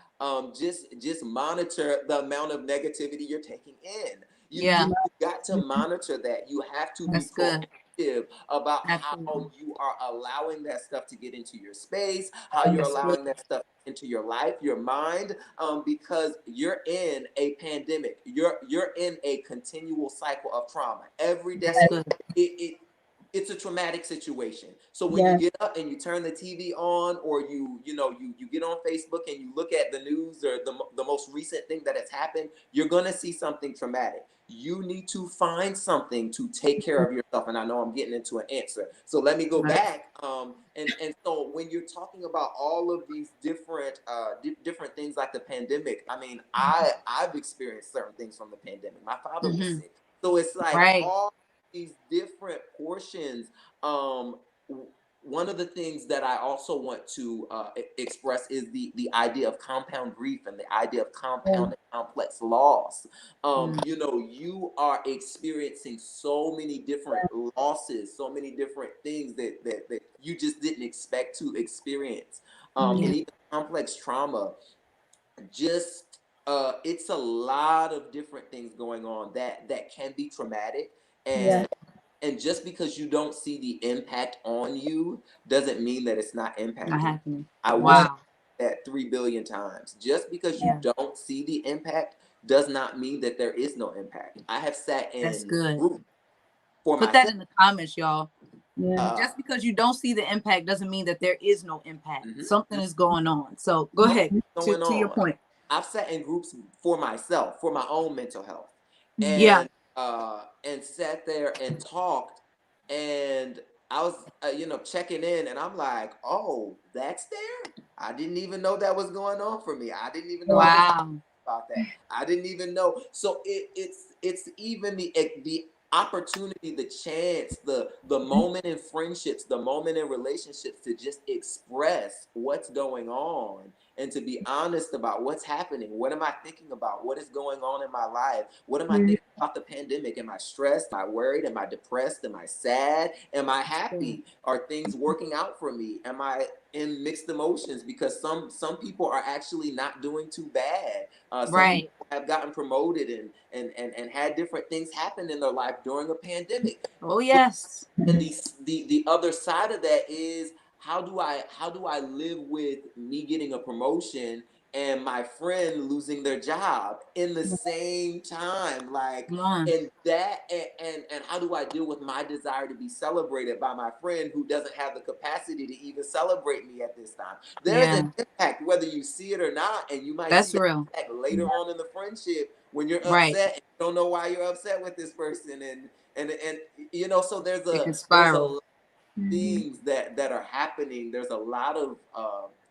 just monitor the amount of negativity you're taking in. You got to monitor that. You have to be proactive about how you are allowing that stuff to get into your space, how you're allowing that stuff into your life, your mind, because you're in a pandemic. You're in a continual cycle of trauma every day. It's a traumatic situation. So when you get up and you turn the TV on, or you get on Facebook and you look at the news or the most recent thing that has happened, you're going to see something traumatic. You need to find something to take care of yourself. And I know I'm getting into an answer, so let me go back. And so when you're talking about all of these different different things like the pandemic, I mean, I've experienced certain things from the pandemic. My father was sick, so it's like all these different portions. One of the things that I also want to express is the idea of compound grief and the idea of compound and complex loss. You are experiencing so many different losses, so many different things that you just didn't expect to experience, and even complex trauma. Just it's a lot of different things going on that can be traumatic, and just because you don't see the impact on you doesn't mean that it's not impacting. I wish I said that 3 billion times. Just because you don't see the impact does not mean that there is no impact. I have sat in groups for Put that in the comments, y'all. Just because you don't see the impact doesn't mean that there is no impact. Something is going on. So go ahead to your point. I've sat in groups for myself, for my own mental health, and sat there and talked, and I was checking in, and I'm like, oh, that's there. I didn't even know that was going on for me. I didn't even know I was about that. I didn't even know. So it's even the opportunity, the chance, the moment in friendships, the moment in relationships to just express what's going on and to be honest about what's happening. What am I thinking about? What is going on in my life? What am I thinking about the pandemic? Am I stressed? Am I worried? Am I depressed? Am I sad? Am I happy? Are things working out for me? Am I in mixed emotions? Because some people are actually not doing too bad. Some people have gotten promoted and had different things happen in their life during a pandemic. Oh yes. And the other side of that is, how do I live with me getting a promotion and my friend losing their job in the same time? Like, and that and how do I deal with my desire to be celebrated by my friend who doesn't have the capacity to even celebrate me at this time? There's an impact whether you see it or not, and you might see that impact later on in the friendship when you're upset and you don't know why you're upset with this person, and you know, so there's a lot of things that are happening. There's a lot of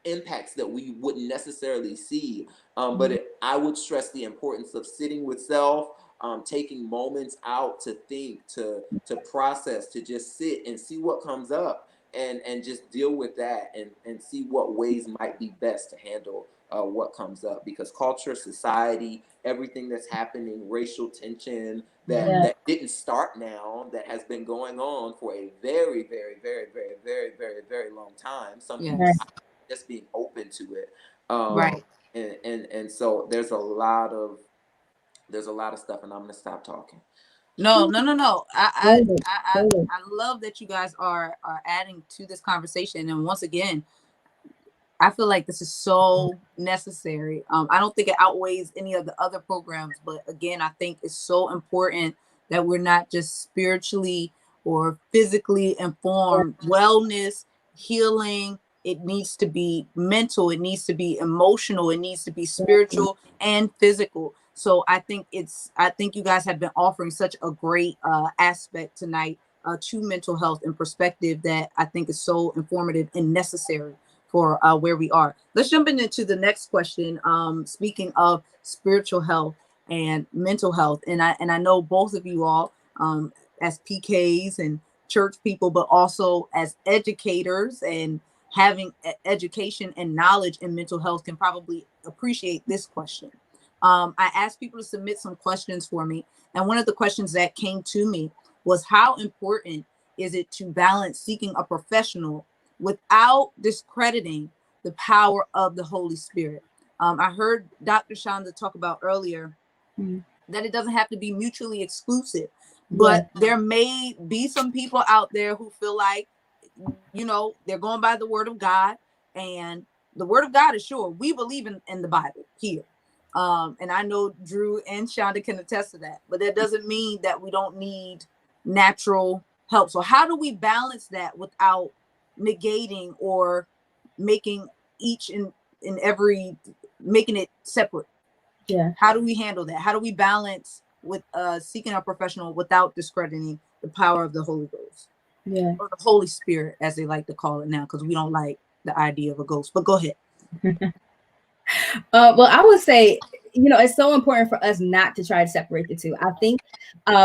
impacts that we wouldn't necessarily see, but I would stress the importance of sitting with self, taking moments out to think, to process, to just sit and see what comes up, and just deal with that, and see what ways might be best to handle what comes up. Because culture, society, everything that's happening, racial tension that didn't start now, that has been going on for a very, very, very, very, very, very, very long time. Some people just being open to it. And so there's a lot of stuff, and I'm gonna stop talking. No. I love that you guys are adding to this conversation. And once again, I feel like this is so necessary. I don't think it outweighs any of the other programs, but again, I think it's so important that we're not just spiritually or physically informed. Wellness, healing, it needs to be mental, it needs to be emotional, it needs to be spiritual and physical. So I think you guys have been offering such a great aspect tonight to mental health and perspective that I think is so informative and necessary for where we are. Let's jump into the next question. Speaking of spiritual health and mental health, and I know both of you all as PKs and church people, but also as educators and having education and knowledge in mental health, can probably appreciate this question. I asked people to submit some questions for me, and one of the questions that came to me was, how important is it to balance seeking a professional without discrediting the power of the Holy Spirit? I heard Dr. Chanda talk about earlier that it doesn't have to be mutually exclusive, but there may be some people out there who feel like, you know, they're going by the word of God, and the word of God is sure. We believe in the Bible here. And I know Drew and Chanda can attest to that, but that doesn't mean that we don't need natural help. So how do we balance that without negating or making each and every, making it separate? How do we handle that? How do we balance with seeking a professional without discrediting the power of the Holy Ghost? Or the Holy Spirit, as they like to call it now, because we don't like the idea of a ghost. But go ahead. Well, I would say, you know, it's so important for us not to try to separate the two. I think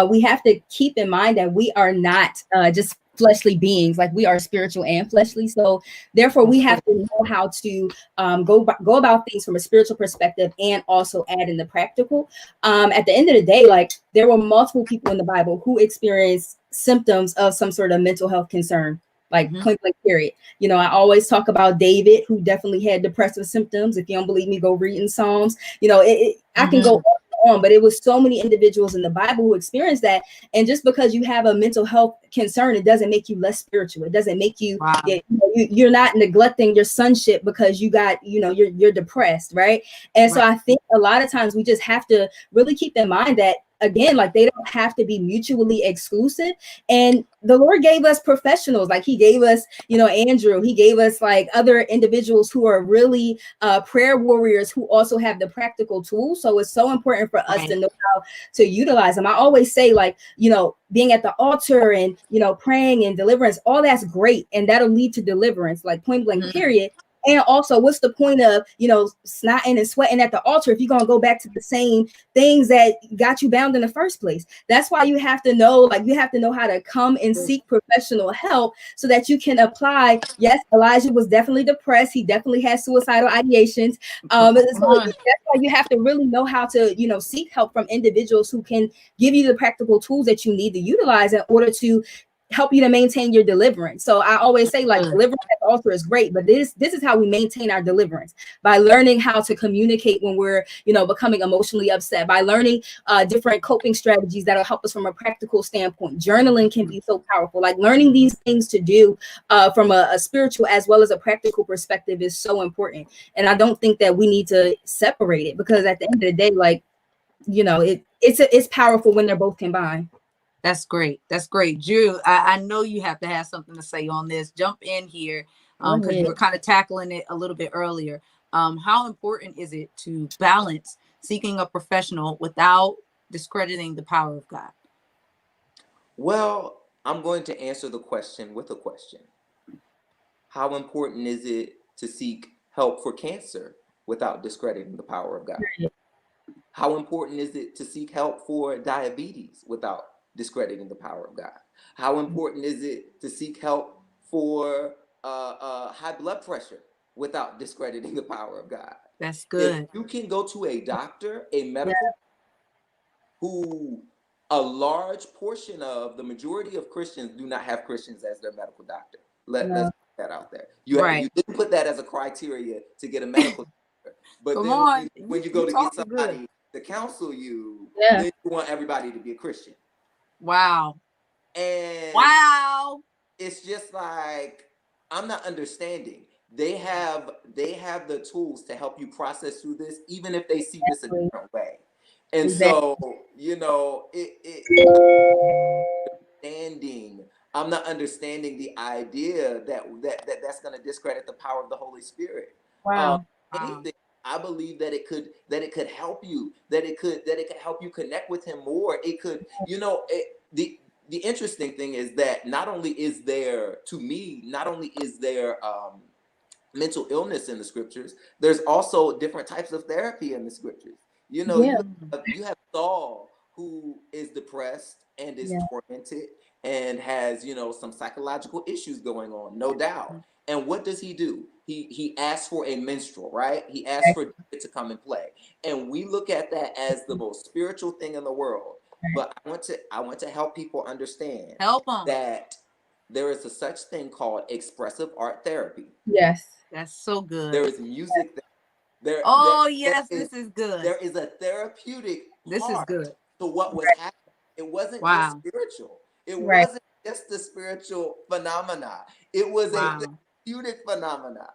we have to keep in mind that we are not just fleshly beings, like we are spiritual and fleshly. So therefore we have to know how to go about things from a spiritual perspective and also add in the practical. At the end of the day, like, there were multiple people in the Bible who experienced symptoms of some sort of mental health concern, like point blank period. You know, I always talk about David, who definitely had depressive symptoms. If you don't believe me, go read in Psalms. You know, I can go on, but it was so many individuals in the Bible who experienced that. And just because you have a mental health concern, it doesn't make you less spiritual. It doesn't make you, you're not neglecting your sonship because you got, you know, you're depressed, right? And so I think a lot of times we just have to really keep in mind that, again, like, they don't have to be mutually exclusive. And the Lord gave us professionals, like he gave us, you know, Andrew, he gave us like other individuals who are really prayer warriors who also have the practical tools. So it's so important for us to know how to utilize them. I always say, like, you know, being at the altar and, you know, praying and deliverance, all that's great. And that'll lead to deliverance, like point blank period. And also, what's the point of, snotting and sweating at the altar if you're going to go back to the same things that got you bound in the first place? That's why you have to know, how to come and seek professional help so that you can apply. Yes, Elijah was definitely depressed. He definitely had suicidal ideations. So that's why you have to really know how to, seek help from individuals who can give you the practical tools that you need to utilize in order to help you to maintain your deliverance. So I always say, like, deliverance at the altar is great, but this is how we maintain our deliverance, by learning how to communicate when we're, becoming emotionally upset, by learning different coping strategies that'll help us from a practical standpoint. Journaling can be so powerful. Like, learning these things to do from a spiritual as well as a practical perspective is so important. And I don't think that we need to separate it, because at the end of the day, like, it's powerful when they're both combined. That's great. That's great. Drew, I know you have to have something to say on this. Jump in here, because you were kind of tackling it a little bit earlier. How important is it to balance seeking a professional without discrediting the power of God? Well, I'm going to answer the question with a question. How important is it to seek help for cancer without discrediting the power of God? How important is it to seek help for diabetes without discrediting the power of God? How important is it to seek help for high blood pressure without discrediting the power of God? That's good. If you can go to a doctor, a medical, who a large portion of the majority of Christians do not have Christians as their medical doctor. Let's put that out there. You didn't put that as a criteria to get a medical doctor, but then when you go to get somebody to counsel you, then you want everybody to be a Christian. Wow. And it's just like, I'm not understanding. They have the tools to help you process through this, even if they see this a different way. And so, I'm not understanding the idea that's going to discredit the power of the Holy Spirit. Anything, I believe that it could help you, that it could help you connect with him more. It could, the interesting thing is that not only is there mental illness in the scriptures, there's also different types of therapy in the scriptures. You have Saul, who is depressed and is tormented and has, some psychological issues going on, no doubt. And what does he do? He asks for a minstrel, right? He asks for David to come and play. And we look at that as the most spiritual thing in the world. But I want to help people understand that there is a such thing called expressive art therapy. Yes. That's so good. There is music. This is good. There is a therapeutic This is good. So what was happening? It wasn't just spiritual. It wasn't just the spiritual phenomena. It was a therapeutic phenomena.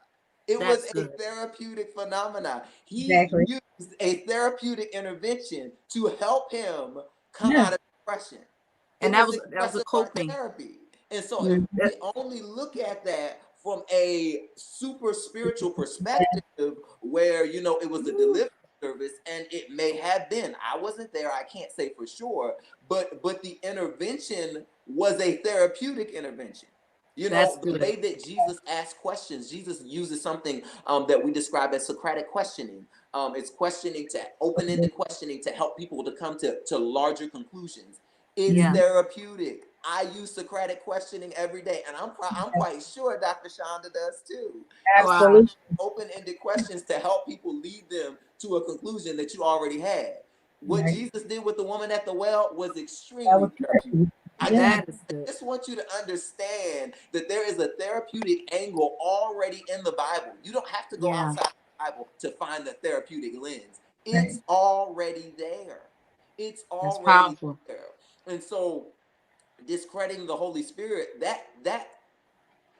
It was a therapeutic phenomena. He used a therapeutic intervention to help him come out of depression. And that was a coping therapy. And so if we only look at that from a super spiritual perspective, where it was a deliverance service, and it may have been, I wasn't there, I can't say for sure, but the intervention was a therapeutic intervention. The way that Jesus asks questions, Jesus uses something that we describe as Socratic questioning. It's questioning, to open-ended questioning, to help people to come to larger conclusions. It's therapeutic. I use Socratic questioning every day, and I'm quite sure Dr. Chanda does too. Absolutely. Open-ended questions to help people lead them to a conclusion that you already had. What Jesus did with the woman at the well was extremely therapeutic. I just want you to understand that there is a therapeutic angle already in the Bible. You don't have to go outside the Bible to find the therapeutic lens. It's already there. It's already there. And so, discrediting the Holy Spirit, that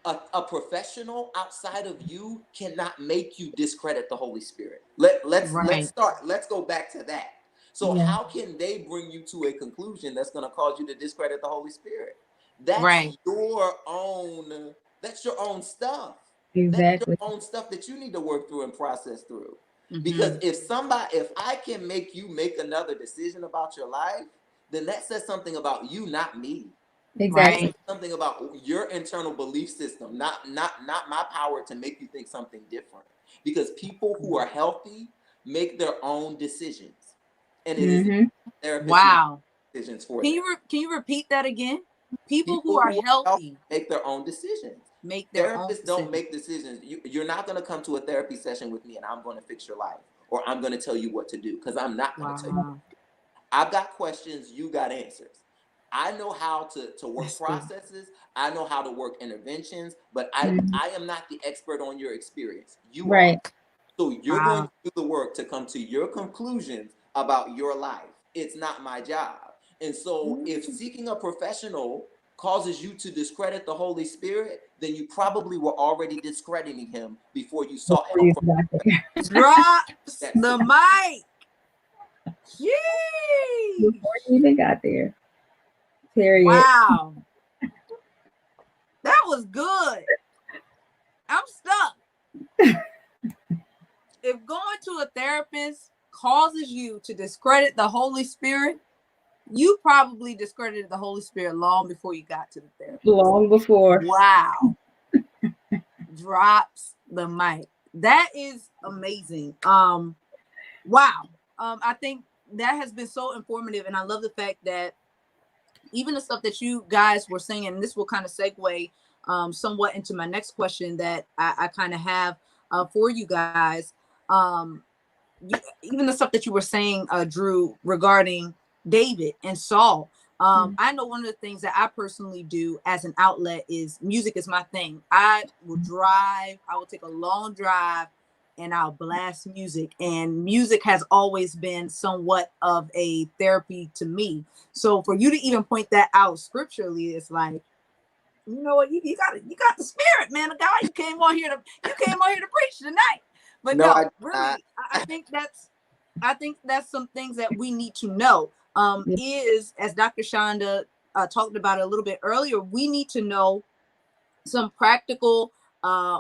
a professional outside of you cannot make you discredit the Holy Spirit. Let's start. Let's go back to that. So how can they bring you to a conclusion that's going to cause you to discredit the Holy Spirit? That's your own. That's your own stuff. That's your own stuff that you need to work through and process through. Because if I can make you make another decision about your life, then that says something about you, not me. Exactly. Right. Something about your internal belief system, not my power to make you think something different. Because people who are healthy make their own decisions, and it is Mm-hmm. therapists who make Wow. decisions for Can them. you repeat that again? People who People are who are healthy healthy make their own decisions. make their own Therapists don't decisions. make decisions. You're not going to come to a therapy session with me and I'm going to fix your life, or I'm going to tell you what to do, because I'm not going to tell you. Wow. I've got questions, you got answers. I know how to work That's good. processes. I know how to work interventions, but Mm-hmm. I am not the expert on your experience. You are. Right. So you're going Wow. to do the work to come to your conclusions about your life. It's not my job. And so if seeking a professional causes you to discredit the Holy Spirit, then you probably were already discrediting him before you sought Before help you from got there. Drops that the source. mic. Before Yeesh. you even got there. Period. Wow. That was good. I'm stuck. If going to a therapist causes you to discredit the Holy Spirit, you probably discredited the Holy Spirit long before you got to the therapist. Long before. Wow. Drops the mic. That is amazing. Wow. I think that has been so informative, and I love the fact that even the stuff that you guys were saying, and this will kind of segue somewhat into my next question that I kind of have for you guys. Even the stuff that you were saying, Drew, regarding David and Saul. I know one of the things that I personally do as an outlet is music is my thing. I will take a long drive and I'll blast music. And music has always been somewhat of a therapy to me. So for you to even point that out scripturally, it's like, you know what, you got the spirit, man. The guy you came on here to preach tonight. But No, I no, did not. really, I think that's some things that we need to know. Is, as Dr. Chanda talked about it a little bit earlier, we need to know some practical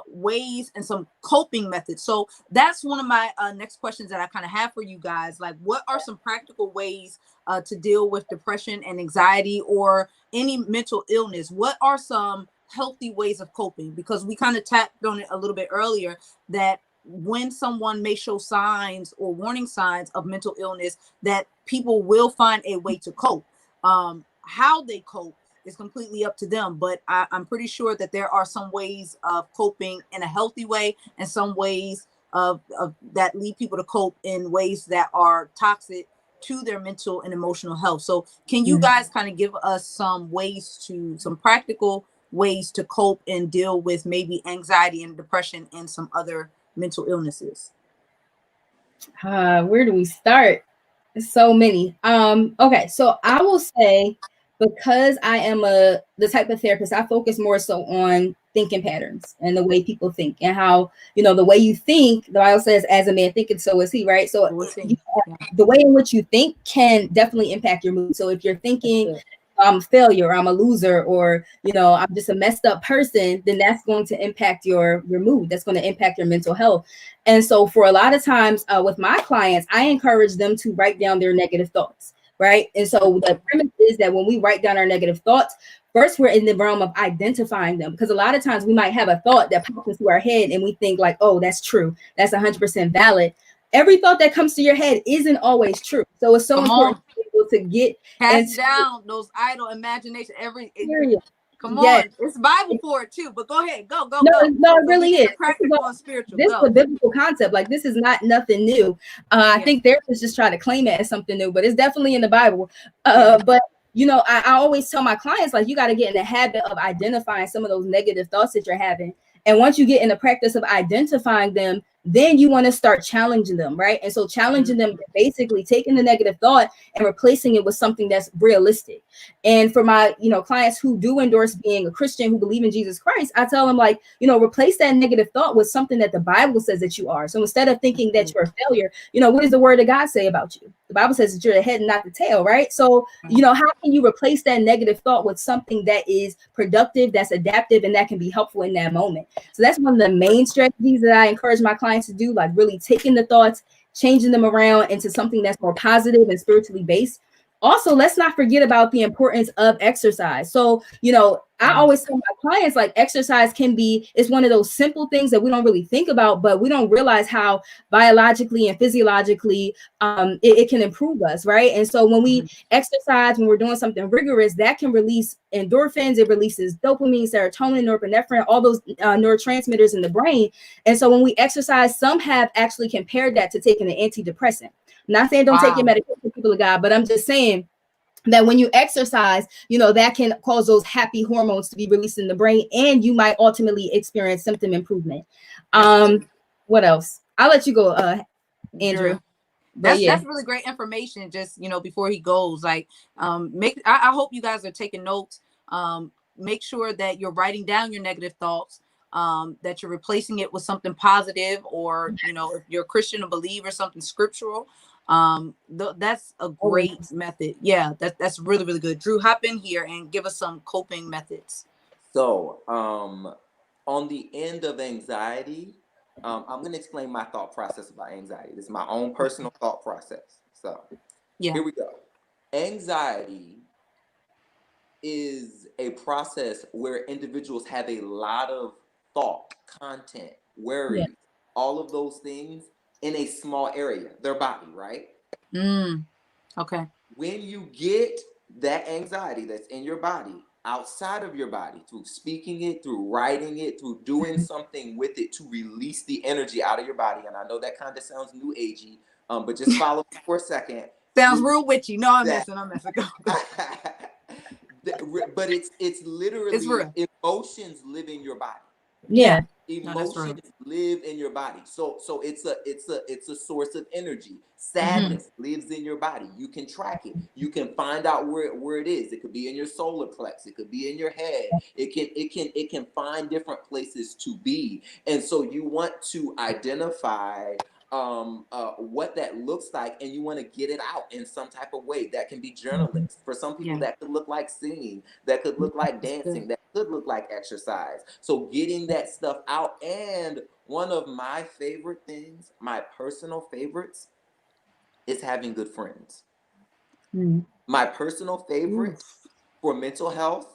ways and some coping methods. So that's one of my next questions that I kind of have for you guys. Like, what are some practical ways to deal with depression and anxiety or any mental illness? What are some healthy ways of coping? Because we kind of tapped on it a little bit earlier that when someone may show signs or warning signs of mental illness, that people will find a way to cope. How they cope is completely up to them, but I'm pretty sure that there are some ways of coping in a healthy way and some ways of that lead people to cope in ways that are toxic to their mental and emotional health. So can you guys kind of give us some practical ways to cope and deal with maybe anxiety and depression and some other mental illnesses? Where do we start? So many. Okay, so I will say, because I am the type of therapist, I focus more so on thinking patterns and the way people think, and how, the way you think, the Bible says, as a man thinketh, so is he, right? So the way in which you think can definitely impact your mood. So if you're thinking I'm a failure, I'm a loser, or I'm just a messed up person, then that's going to impact your mood. That's going to impact your mental health. And so for a lot of times with my clients, I encourage them to write down their negative thoughts, right? And so the premise is that when we write down our negative thoughts, first we're in the realm of identifying them, because a lot of times we might have a thought that pops into our head and we think like, oh, that's true, that's 100% valid. Every thought that comes to your head isn't always true. So it's so important to be able to get cast down those idle imagination. Come yes. on, it's Bible for it too. But go ahead, go. No, it really is. Practical and spiritual. This is a biblical concept. Like, this is not nothing new. I think therapists just try to claim it as something new, but it's definitely in the Bible. But I always tell my clients, like, you got to get in the habit of identifying some of those negative thoughts that you're having. And once you get in the practice of identifying them, then you want to start challenging them, right? And so challenging them, basically taking the negative thought and replacing it with something that's realistic. And for my, clients who do endorse being a Christian, who believe in Jesus Christ, I tell them, like, replace that negative thought with something that the Bible says that you are. So instead of thinking that you're a failure, what does the word of God say about you? The Bible says that you're the head and not the tail, right? So, how can you replace that negative thought with something that is productive, that's adaptive, and that can be helpful in that moment? So that's one of the main strategies that I encourage my clients to do, like really taking the thoughts, changing them around into something that's more positive and spiritually based. Also, let's not forget about the importance of exercise. So, I always tell my clients, like, exercise it's one of those simple things that we don't really think about, but we don't realize how biologically and physiologically it can improve us, right? And so when we exercise, when we're doing something rigorous, that can release endorphins, it releases dopamine, serotonin, norepinephrine, all those neurotransmitters in the brain. And so when we exercise, some have actually compared that to taking an antidepressant. I'm not saying don't take your medication, people of God, but I'm just saying that when you exercise, that can cause those happy hormones to be released in the brain, and you might ultimately experience symptom improvement. What else? I'll let you go, Andrew. That's really great information. Just, before he goes, like, I hope you guys are taking notes. Make sure that you're writing down your negative thoughts, that you're replacing it with something positive, or, if you're a Christian or believer, something scriptural. That's a great method. Yeah, that's really, really good. Drew, hop in here and give us some coping methods. So, on the end of anxiety, I'm going to explain my thought process about anxiety. This is my own personal thought process. So, here we go. Anxiety is a process where individuals have a lot of thought, content, worries, all of those things in a small area, their body, right? Okay. When you get that anxiety that's in your body outside of your body, through speaking it, through writing it, through doing something with it to release the energy out of your body, and I know that kind of sounds new agey, but just follow me for a second. Sounds real witchy. No, I'm messing. But it's literally, it's real. Emotions live in your body. Yeah. Emotions live in your body. So it's a source of energy. Sadness lives in your body. You can track it. You can find out where it is. It could be in your solar plex. It could be in your head. It can find different places to be. And so you want to identify what that looks like, and you want to get it out in some type of way. That can be journaling. For some people, that could look like singing, that could look like dancing, that could look like exercise. So getting that stuff out. And one of my favorite things, my personal favorites, is having good friends. My personal favorite for mental health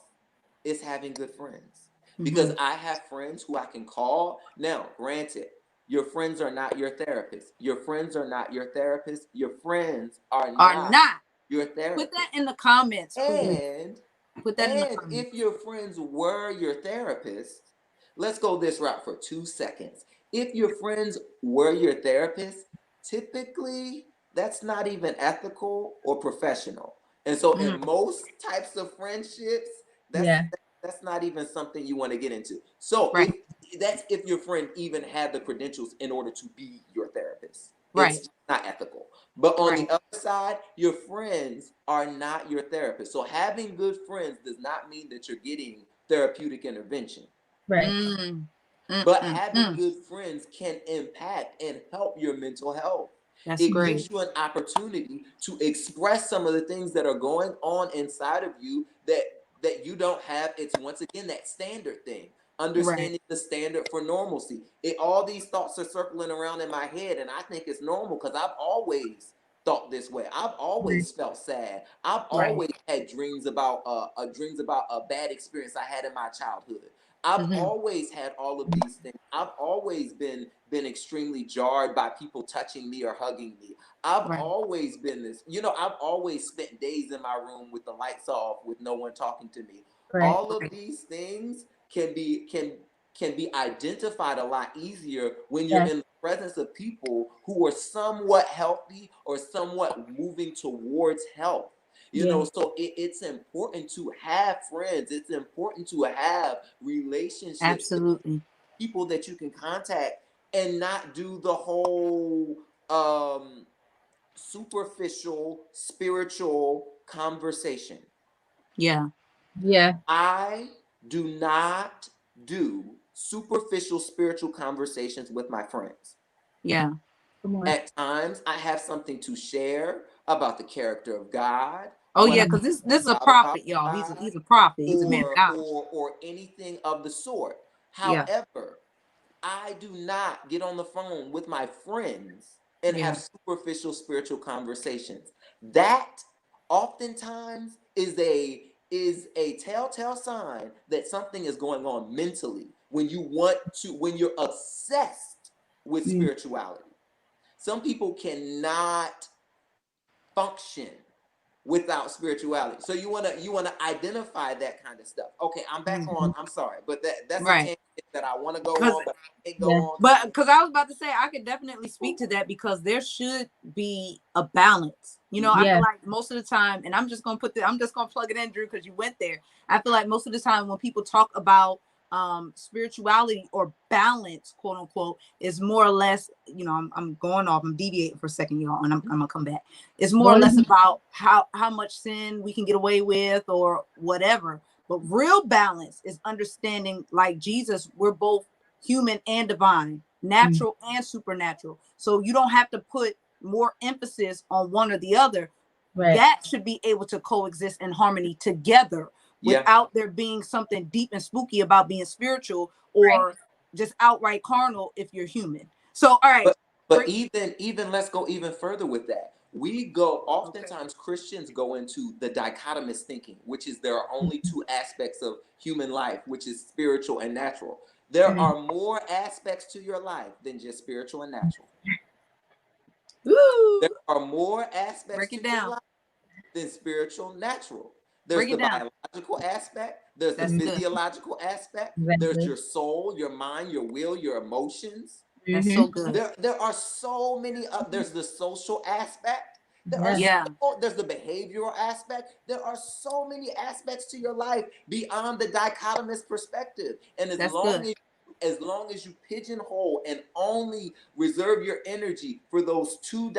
is having good friends, because I have friends who I can call. Now, granted, your friends are not your therapist. Your friends are not your therapist. Your friends are not your therapist. Put that in the comments, please. And if your friends were your therapist, let's go this route for 2 seconds. If your friends were your therapist, typically that's not even ethical or professional. And so in most types of friendships, that's not even something you want to get into. So if your friend even had the credentials in order to be your therapist, it's not ethical. But on the other side, your friends are not your therapist. So having good friends does not mean that you're getting therapeutic intervention. But having good friends can impact and help your mental health. It gives you an opportunity to express some of the things that are going on inside of you that you don't have. It's, once again, that standard thing. Understanding the standard for normalcy. All these thoughts are circling around in my head, and I think it's normal because I've always thought this way. I've always felt sad. I've always had dreams about a bad experience I had in my childhood. I've always had all of these things. I've always been extremely jarred by people touching me or hugging me. I've always been this. I've always spent days in my room with the lights off, with no one talking to me. All of these things can be identified a lot easier when you're in the presence of people who are somewhat healthy or somewhat moving towards health. So it's important to have friends. It's important to have relationships. Absolutely. People that you can contact and not do the whole superficial spiritual conversation. I do not do superficial spiritual conversations with my friends. At times, I have something to share about the character of God. Because this is a prophet, y'all. He's a prophet. He's a man of God. Or anything of the sort. However, I do not get on the phone with my friends and have superficial spiritual conversations. That oftentimes is a telltale sign that something is going on mentally when you're obsessed with spirituality. Some people cannot function without spirituality. So you wanna identify that kind of stuff. Okay, I'm back on. I'm sorry, but that's a Right. tangent that I want to go on, but I can't go on. But because I was about to say, I could definitely speak to that, because there should be a balance. You know, I feel like most of the time, and I'm just gonna plug it in, Drew, because you went there. I feel like most of the time when people talk about spirituality or balance, quote unquote, is more or less, you know, I'm going off, I'm deviating for a second, y'all, and I'm gonna come back. It's more or less about how much sin we can get away with or whatever. But real balance is understanding, like Jesus, we're both human and divine, natural and supernatural. So you don't have to put more emphasis on one or the other. That should be able to coexist in harmony together without there being something deep and spooky about being spiritual or just outright carnal if you're human. So, all right. But even let's go even further with that. We go, oftentimes Christians go into the dichotomous thinking, which is there are only two aspects of human life, which is spiritual and natural. There are more aspects to your life than just spiritual and natural. Woo. There are more aspects to your life than spiritual and natural. There's the biological aspect, there's the physiological aspect, there's your soul, your mind, your will, your emotions. That's so good. There are so many. There's the social aspect. There's the behavioral aspect. There are so many aspects to your life beyond the dichotomous perspective. And as long as you pigeonhole and only reserve your energy for those two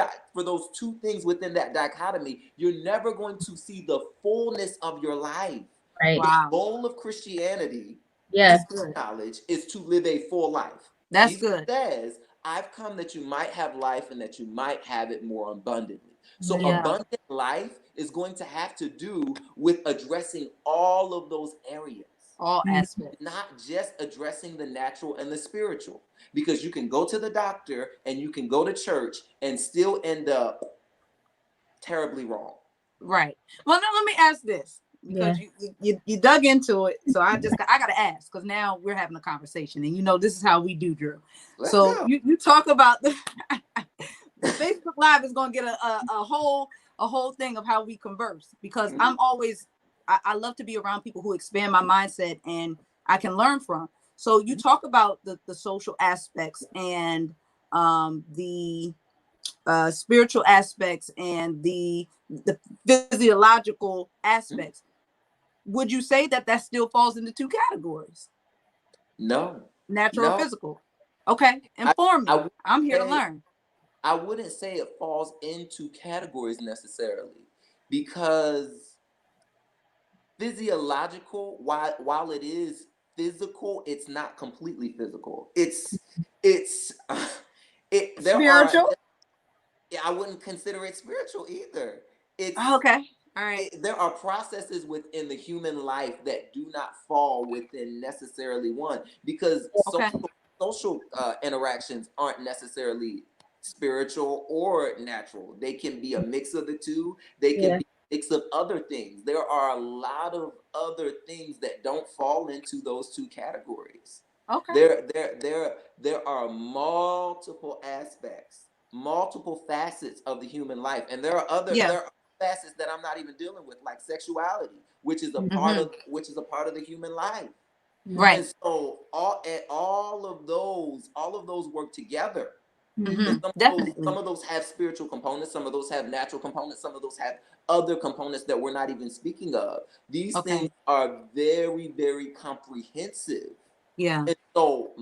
things within that dichotomy, you're never going to see the fullness of your life. Right. The goal of Christianity, knowledge, is to live a full life. That's Jesus good. says, I've come that you might have life and that you might have it more abundantly. So abundant life is going to have to do with addressing all of those areas. All aspects. Not just addressing the natural and the spiritual. Because you can go to the doctor and you can go to church and still end up terribly wrong. Right. Well, now let me ask this. Because you dug into it, so I gotta ask, because now we're having a conversation, and you know this is how we do, Drew. So you talk about the Facebook Live is gonna get a whole thing of how we converse, because I'm always I love to be around people who expand my mindset and I can learn from. So you talk about the social aspects and the spiritual aspects and the physiological aspects. Would you say that still falls into two categories? No. Natural or physical? Okay, inform me. I'm here to learn. I wouldn't say it falls into categories necessarily, because physiological, while it is physical, it's not completely physical. It's spiritual. I wouldn't consider it spiritual either. It's okay. All right. There are processes within the human life that do not fall within necessarily one, because social interactions aren't necessarily spiritual or natural. They can be a mix of the two. They can be a mix of other things. There are a lot of other things that don't fall into those two categories. Okay. There are multiple aspects, multiple facets of the human life, and there are other facets that I'm not even dealing with, like sexuality, which is a part of the human life. Right. And so all of those work together. And some of those have spiritual components, some of those have natural components, some of those have other components that we're not even speaking of. These things are very, very comprehensive. Yeah. And so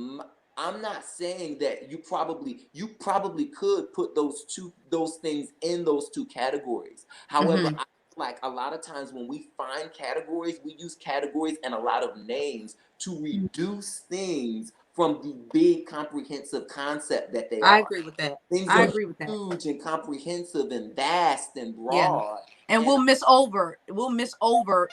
I'm not saying that you probably could put those things in those two categories. However, I feel like a lot of times when we find categories, we use categories and a lot of names to reduce things from the big comprehensive concept that they are. I agree with that. Things are huge and comprehensive and vast and broad. And we'll miss over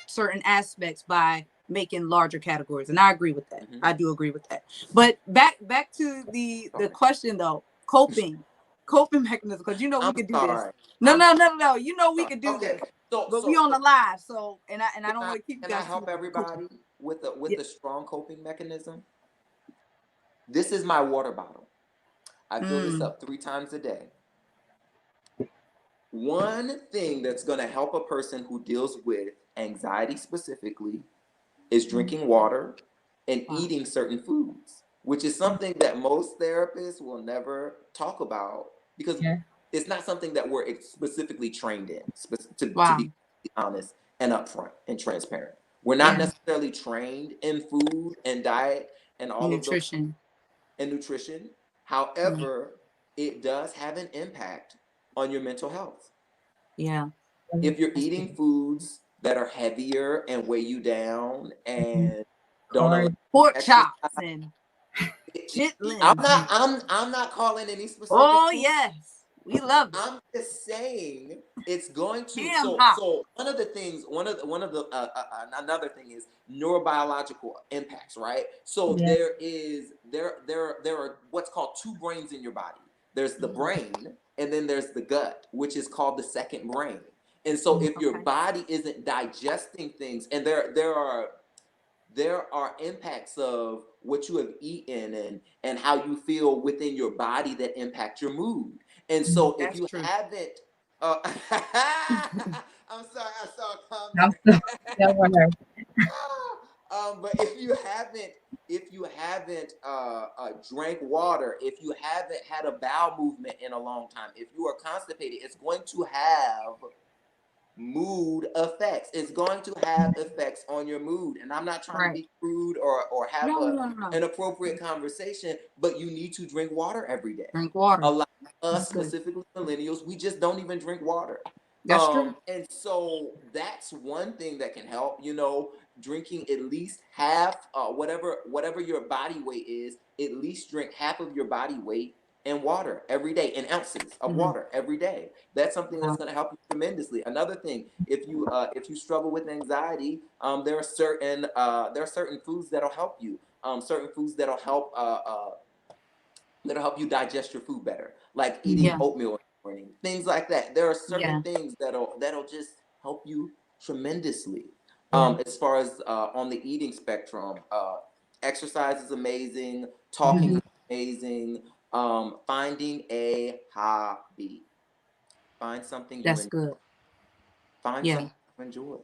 certain aspects by making larger categories, and I agree with that. I do agree with that. But back to the question though, coping. Coping mechanism, because you know we I'm could do sorry. this. No. You know we could do Okay. this. So, But we on the live, so and I don't can want to keep you can I guys help too long. everybody with Yeah. a strong coping mechanism? This is my water bottle. I fill this up 3 times a day. One thing that's going to help a person who deals with anxiety specifically is drinking water and eating certain foods, which is something that most therapists will never talk about because it's not something that we're specifically trained in, to be honest and upfront and transparent. We're not necessarily trained in food and diet and all of those and nutrition. However, it does have an impact on your mental health. Yeah. If you're eating foods that are heavier and weigh you down and don't allow Pork exercise, chops and I'm chitlins. not I'm not calling any specific Oh food. yes, we love it. I'm just saying it's going to Ham hock. so one of the things another thing is neurobiological impacts, right? So there are what's called 2 brains in your body. There's the brain and then there's the gut, which is called the second brain. And so if your body isn't digesting things, and there are impacts of what you have eaten and how you feel within your body that impact your mood. And so if you haven't, I'm sorry, I saw a comment. But if you haven't drank water, if you haven't had a bowel movement in a long time, if you are constipated, it's going to have mood effects. It's going to have effects on your mood. And I'm not trying to be crude or have an appropriate conversation, but you need to drink water every day. Drink water. A lot of us, specifically millennials, we just don't even drink water. That's true. And so that's one thing that can help, drinking at least half, whatever your body weight is, at least drink half of your body weight in water every day, in ounces of water every day. That's something that's going to help you tremendously. Another thing, if you struggle with anxiety, there are certain foods that'll help you. Certain foods that'll help you digest your food better, like eating oatmeal in the morning, things like that. There are certain things that'll just help you tremendously. As far as on the eating spectrum, exercise is amazing. Talking is amazing. Finding a hobby. Find something you enjoy. Good. Find something you enjoy.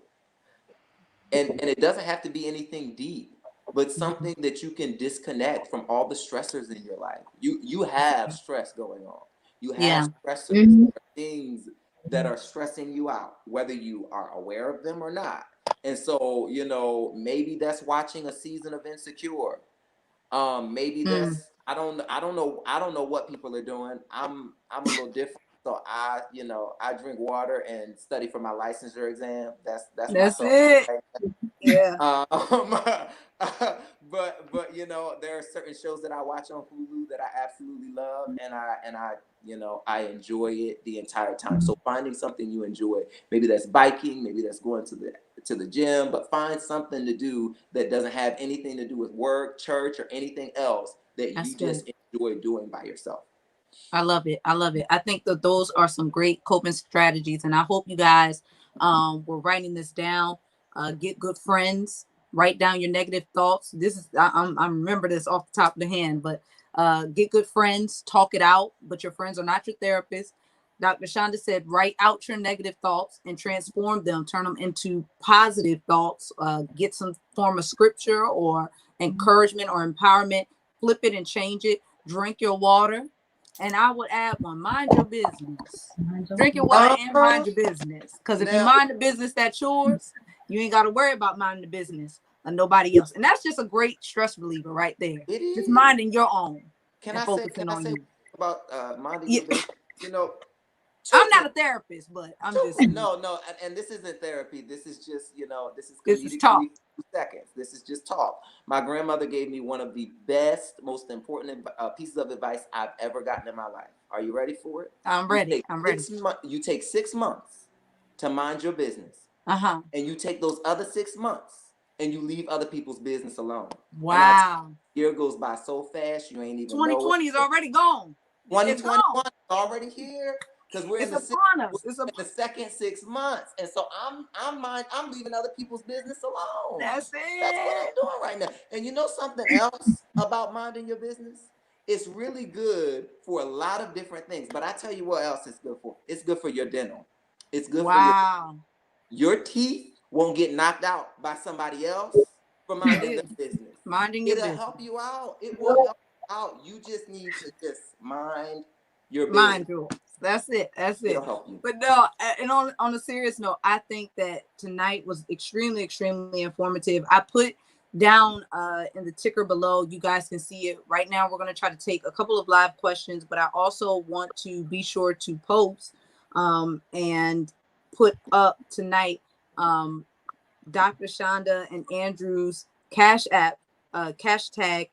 And it doesn't have to be anything deep, but something that you can disconnect from all the stressors in your life. You have stress going on. You have stressors. There are things that are stressing you out, whether you are aware of them or not. And so, maybe that's watching a season of Insecure. Maybe that's I don't know what people are doing. I'm a little different. So I drink water and study for my licensure exam. That's it. Yeah. But there are certain shows that I watch on Hulu that I absolutely love, and I enjoy it the entire time. So finding something you enjoy, maybe that's biking, maybe that's going to the gym, but find something to do that doesn't have anything to do with work, church, or anything else that you just enjoy doing by yourself. I love it. I think that those are some great coping strategies, and I hope you guys were writing this down. Get good friends. Write down your negative thoughts. This is I remember this off the top of the hand, but get good friends. Talk it out, but your friends are not your therapist. Dr. Chanda said, write out your negative thoughts and transform them. Turn them into positive thoughts. Get some form of scripture or encouragement or empowerment. Flip it and change it. Drink your water. And I would add one, mind your business. Drink your water and mind your business. Because if you mind the business that's yours, you ain't got to worry about minding the business of nobody else. And that's just a great stress reliever right there. Just minding your own. Can I say about minding your business? I'm not a therapist, but I'm just no, and this isn't therapy. This is just this is comedic talk. 2 seconds. This is just talk. My grandmother gave me one of the best, most important pieces of advice I've ever gotten in my life. Are you ready for it? I'm ready. You take 6 months to mind your business, and you take those other 6 months and you leave other people's business alone. Wow. Year goes by so fast, you ain't even 2020 is already gone. 2021 is already here because we're in the second 6 months, and so I'm leaving other people's business alone. That's it. That's what I'm doing right now. And you know something else about minding your business? It's really good for a lot of different things. But I tell you what else it's good for. It's good for your dental. It's good for your teeth won't get knocked out by somebody else for minding their business. It'll help you out. It will help you out. You just need to just mind your business. Mind yours. That's it. It'll help you. But no, and on a serious note, I think that tonight was extremely, extremely informative. I put down in the ticker below, you guys can see it right now. We're going to try to take a couple of live questions, but I also want to be sure to post and put up tonight Dr. Chanda and Andrew's cash tag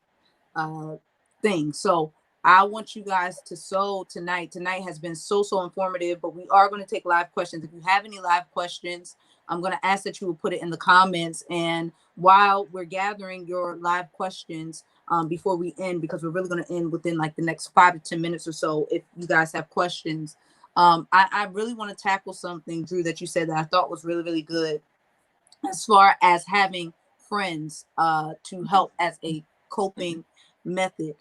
thing. So I want you guys to sow tonight. Tonight has been so informative, but we are going to take live questions. If you have any live questions, I'm going to ask that you will put it in the comments. And while we're gathering your live questions before we end, because we're really going to end within like the next 5 to 10 minutes or so, if you guys have questions, I really want to tackle something, Drew, that you said that I thought was really, really good as far as having friends to help as a coping method.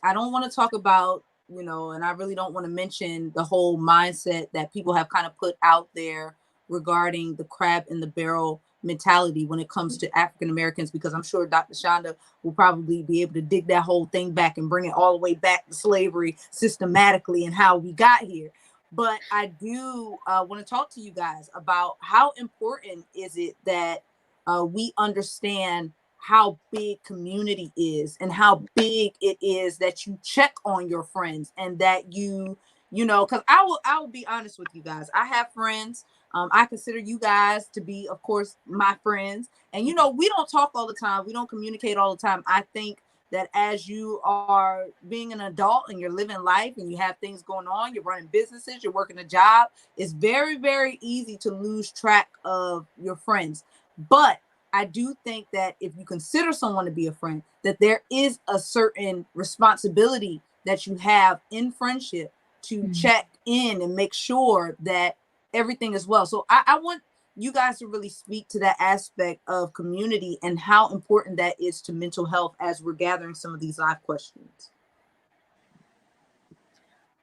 I don't want to talk about, and I really don't want to mention the whole mindset that people have kind of put out there regarding the crab in the barrel mentality when it comes to African Americans, because I'm sure Dr. Chanda will probably be able to dig that whole thing back and bring it all the way back to slavery systematically and how we got here. But I do want to talk to you guys about how important is it that we understand how big community is and how big it is that you check on your friends and that because I will be honest with you guys. I have friends. I consider you guys to be, of course, my friends. And, we don't talk all the time. We don't communicate all the time. I think that as you are being an adult and you're living life and you have things going on, you're running businesses, you're working a job, it's very, very easy to lose track of your friends. But I do think that if you consider someone to be a friend, that there is a certain responsibility that you have in friendship to check in and make sure that everything is well. So I want you guys to really speak to that aspect of community and how important that is to mental health as we're gathering some of these live questions.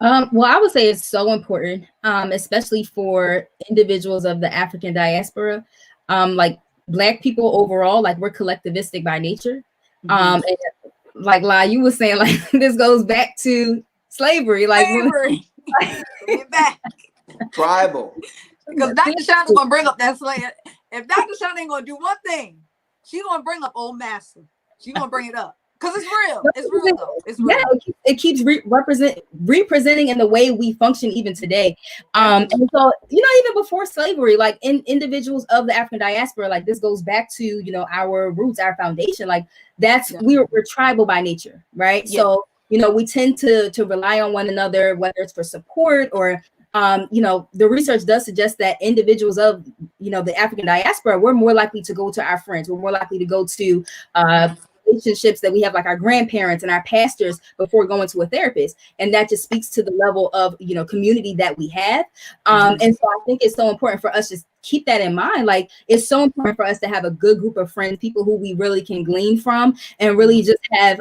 Well, I would say it's so important, especially for individuals of the African diaspora, like Black people overall. Like, we're collectivistic by nature. And like La, you were saying, like, this goes back to slavery. Like, Bring it back. Tribal. Because Dr. Chanda's gonna bring up that slave. If Dr. Chanda ain't gonna do one thing, she's gonna bring up old master. She's gonna bring it up. Because it's real. It's real though. It's real. Yeah, it keeps representing in the way we function even today. And so, even before slavery, like individuals of the African diaspora, like this goes back to, our roots, our foundation. Like we're tribal by nature, right? Yeah. So, we tend to rely on one another, whether it's for support or the research does suggest that individuals of, the African diaspora, we're more likely to go to our friends. We're more likely to go to relationships that we have, like our grandparents and our pastors, before going to a therapist. And that just speaks to the level of, community that we have. And so I think it's so important for us to keep that in mind. Like, it's so important for us to have a good group of friends, people who we really can glean from, and really just have,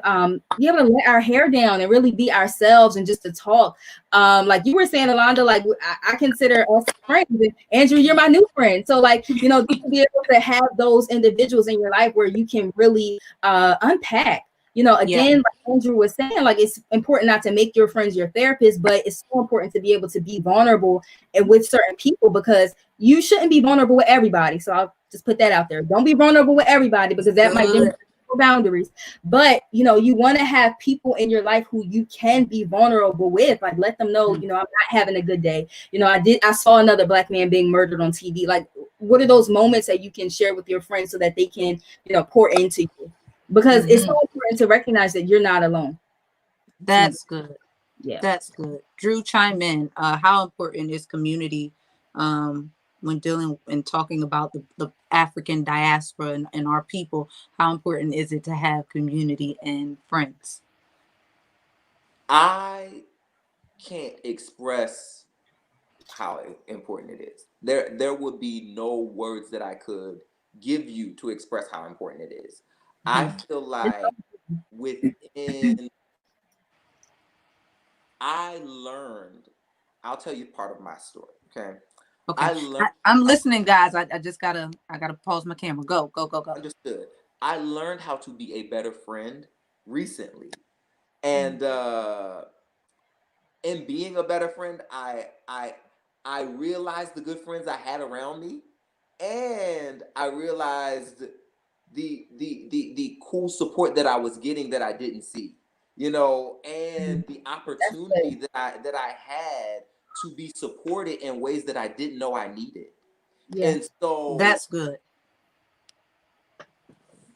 be able to let our hair down and really be ourselves and just to talk. Like you were saying, Alonda, like I consider us friends. And Andrew, you're my new friend. So like, to be able to have those individuals in your life where you can really unpack. Again, like Andrew was saying, like, it's important not to make your friends your therapist, but it's so important to be able to be vulnerable and with certain people, because you shouldn't be vulnerable with everybody. So I'll just put that out there. Don't be vulnerable with everybody, because that might be boundaries. But you want to have people in your life who you can be vulnerable with. Like, let them know, I'm not having a good day. I saw another Black man being murdered on TV. Like, what are those moments that you can share with your friends so that they can, pour into you? Because it's so important to recognize that you're not alone. That's good. Yeah, that's good. Drew, chime in. How important is community when dealing and talking about the African diaspora and our people? How important is it to have community and friends? I can't express how important it is. There would be no words that I could give you to express how important it is. I feel like within, I learned, I'll tell you part of my story, okay? Okay. I learned, I'm listening, guys. I just gotta pause my camera. Go. understood. I learned how to be a better friend recently. And in being a better friend, I realized the good friends I had around me, and I realized the cool support that I was getting that I didn't see, you know, and the opportunity that I had to be supported in ways that I didn't know I needed. Yeah. And so That's good.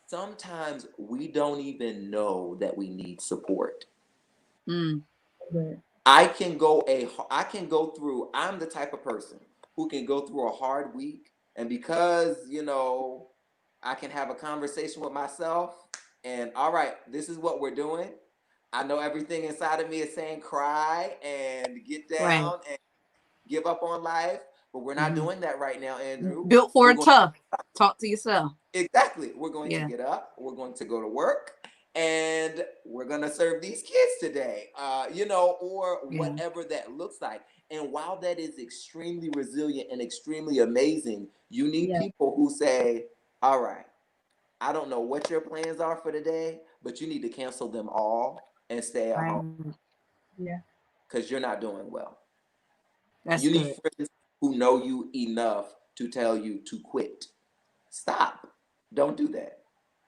sometimes we don't even know that we need support. Mm. I can go through, I'm the type of person who can go through a hard week, and because, you know, I can have a conversation with myself and, all right, this is what we're doing. I know everything inside of me is saying cry and get Right. down and give up on life, but we're not doing that right now, Andrew. Built for We're a going tough. Talk to yourself. Exactly. We're going to Yeah. get up, we're going to go to work, and we're going to serve these kids today, you know, or whatever that looks like. And while that is extremely resilient and extremely amazing, you need people who say, all right, I don't know what your plans are for today, but you need to cancel them all and stay at home Yeah. because you're not doing well. That's You need good. friends who know you enough to tell you to quit. Stop. Don't do that.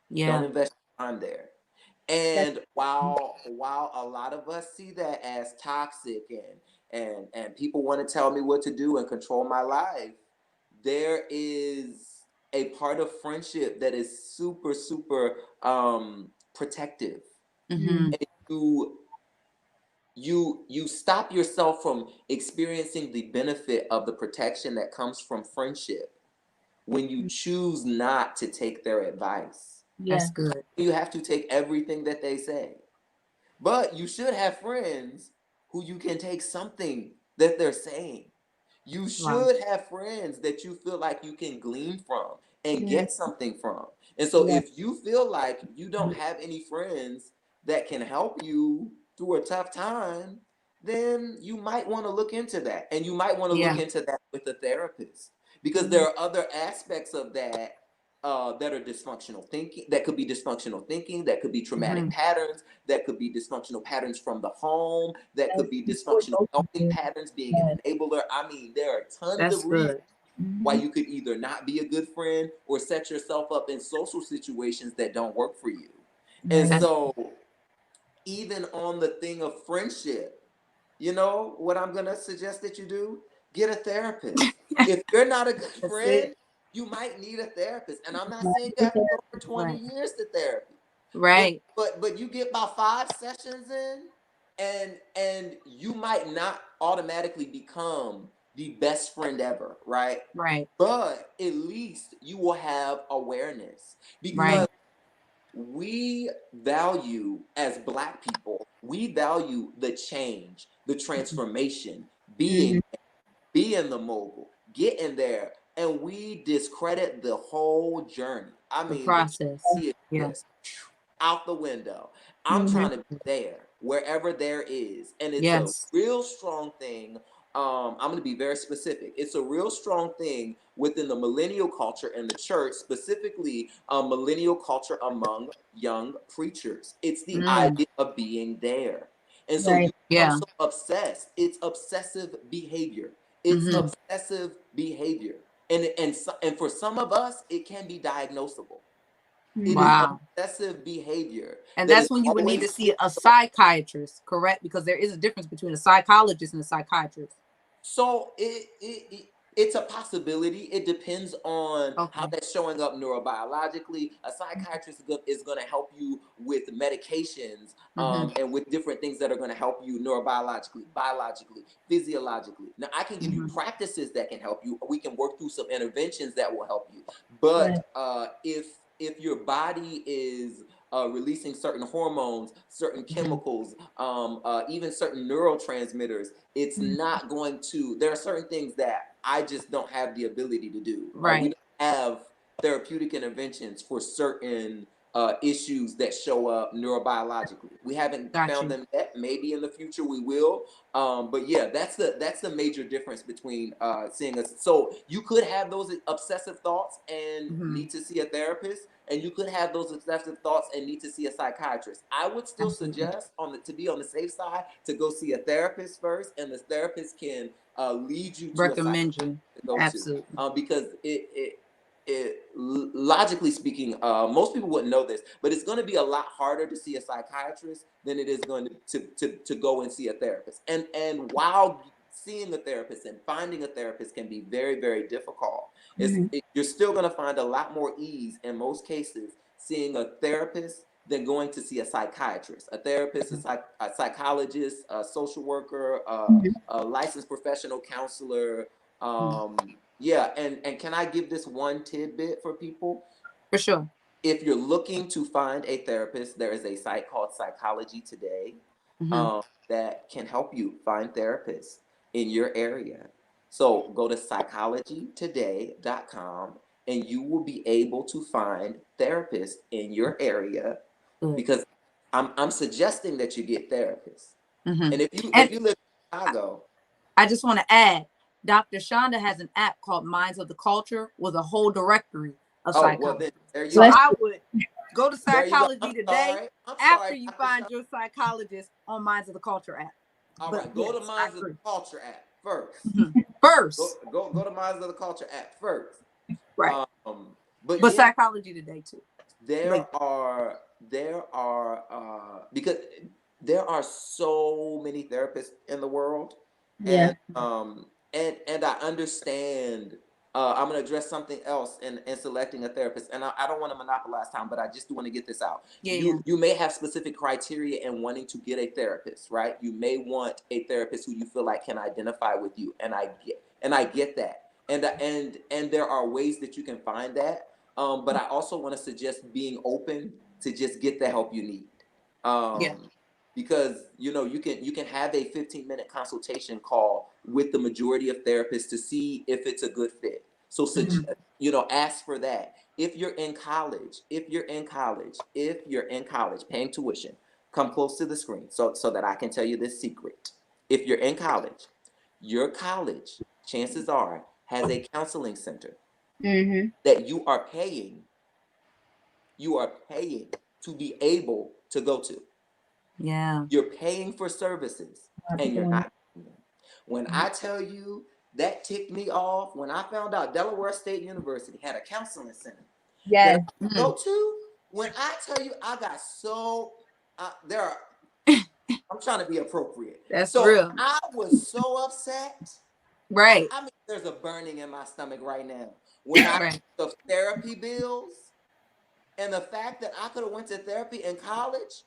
Don't Yeah. invest time there. And while a lot of us see that as toxic and people want to tell me what to do and control my life, there is a part of friendship that is super, super protective. Mm-hmm. And you stop yourself from experiencing the benefit of the protection that comes from friendship when you choose not to take their advice. That's good. You have to take everything that they say. But you should have friends who you can take something that they're saying. You Wow. should have friends that you feel like you can glean from and get something from. And so Yeah. if you feel like you don't have any friends that can help you through a tough time, then you might want to look into that. And you might want to look Yeah. into that with a therapist because there are other aspects of that that are dysfunctional thinking, that could be dysfunctional thinking, that could be traumatic patterns, that could be dysfunctional patterns from the home, that could be dysfunctional helping patterns, being an enabler. I mean, there are tons That's of reasons good. why you could either not be a good friend or set yourself up in social situations that don't work for you. And That's so, even on the thing of friendship, you know what I'm going to suggest that you do? Get a therapist. If you're not a good friend, it. you might need a therapist. And I'm not saying you have to go for 20 Right. years to therapy. Right. But you get about 5 sessions in, and you might not automatically become the best friend ever, right? Right. But at least you will have awareness Right. because we value, as Black people, we value the change, the transformation, being the mogul, getting there, and we discredit the whole journey. I The mean, the process. journey is Yeah. just out the window. I'm trying to be there wherever there is, and it's a Yes. real strong thing. I'm going to be very specific. It's a real strong thing within the millennial culture and the church, specifically millennial culture among young preachers. It's the idea of being there. And so you become Yeah. so obsessed. It's obsessive behavior. It's Mm-hmm. obsessive behavior. And for some of us, it can be diagnosable. It is Wow. obsessive behavior And that is that's when you would need to always. see a psychiatrist, correct? Because there is a difference between a psychologist and a psychiatrist. So it's a possibility. It depends on how Okay. that's showing up neurobiologically. A psychiatrist is going to help you with medications Mm-hmm. and with different things that are going to help you neurobiologically, biologically, physiologically. Now, I can give you practices that can help you. We can work through some interventions that will help you. But if your body is releasing certain hormones, certain chemicals, even certain neurotransmitters, it's not going to, there are certain things that I just don't have the ability to do. Right. We don't have therapeutic interventions for certain issues that show up neurobiologically. We haven't found them yet. Maybe in the future we will. But yeah, that's the major difference between seeing us. So you could have those obsessive thoughts and need to see a therapist, and you could have those obsessive thoughts and need to see a psychiatrist. I would still suggest to be on the safe side to go see a therapist first, and the therapist can lead you to recommend a you to go absolutely to, because logically speaking, most people wouldn't know this, but it's going to be a lot harder to see a psychiatrist than it is going to go and see a therapist. And while seeing a therapist and finding a therapist can be very, very difficult, you're still going to find a lot more ease in most cases seeing a therapist than going to see a psychiatrist. A therapist, a psychologist, a social worker, a licensed professional counselor. Yeah, and can I give this one tidbit for people? For sure. If you're looking to find a therapist, there is a site called Psychology Today that can help you find therapists in your area. So go to psychologytoday.com and you will be able to find therapists in your area, because I'm suggesting that you get therapists. And if you live in Chicago, I just want to add, Dr. Chanda has an app called Minds of the Culture with a whole directory of psychology. So I would go to Psychology Today after you find your psychologist on Minds of the Culture app. All right, go to Minds of the Culture app first. First. Go to Minds of the Culture app first. Right. But yeah, Psychology Today too. There are because there are so many therapists in the world. Yeah. And I understand. I'm going to address something else in selecting a therapist, and I don't want to monopolize time, but I just do want to get this out. You may have specific criteria in wanting to get a therapist, right? You may want a therapist who you feel like can identify with you, and I get that, and there are ways that you can find that. But I also want to suggest being open to just get the help you need. Because you can have a 15-minute consultation call with the majority of therapists to see if it's a good fit. So ask for that. If you're in college, paying tuition, come close to the screen so that I can tell you this secret. If you're in college, your college, chances are, has a counseling center that you are paying to be able to go to. Yeah. You're paying for services and you're not getting them. When I tell you, that ticked me off when I found out Delaware State University had a counseling center that I could go to. When I tell you, I got so I'm trying to be appropriate. That's real. I was so upset. Right. I mean, there's a burning in my stomach right now when I think of therapy bills and the fact that I could have went to therapy in college.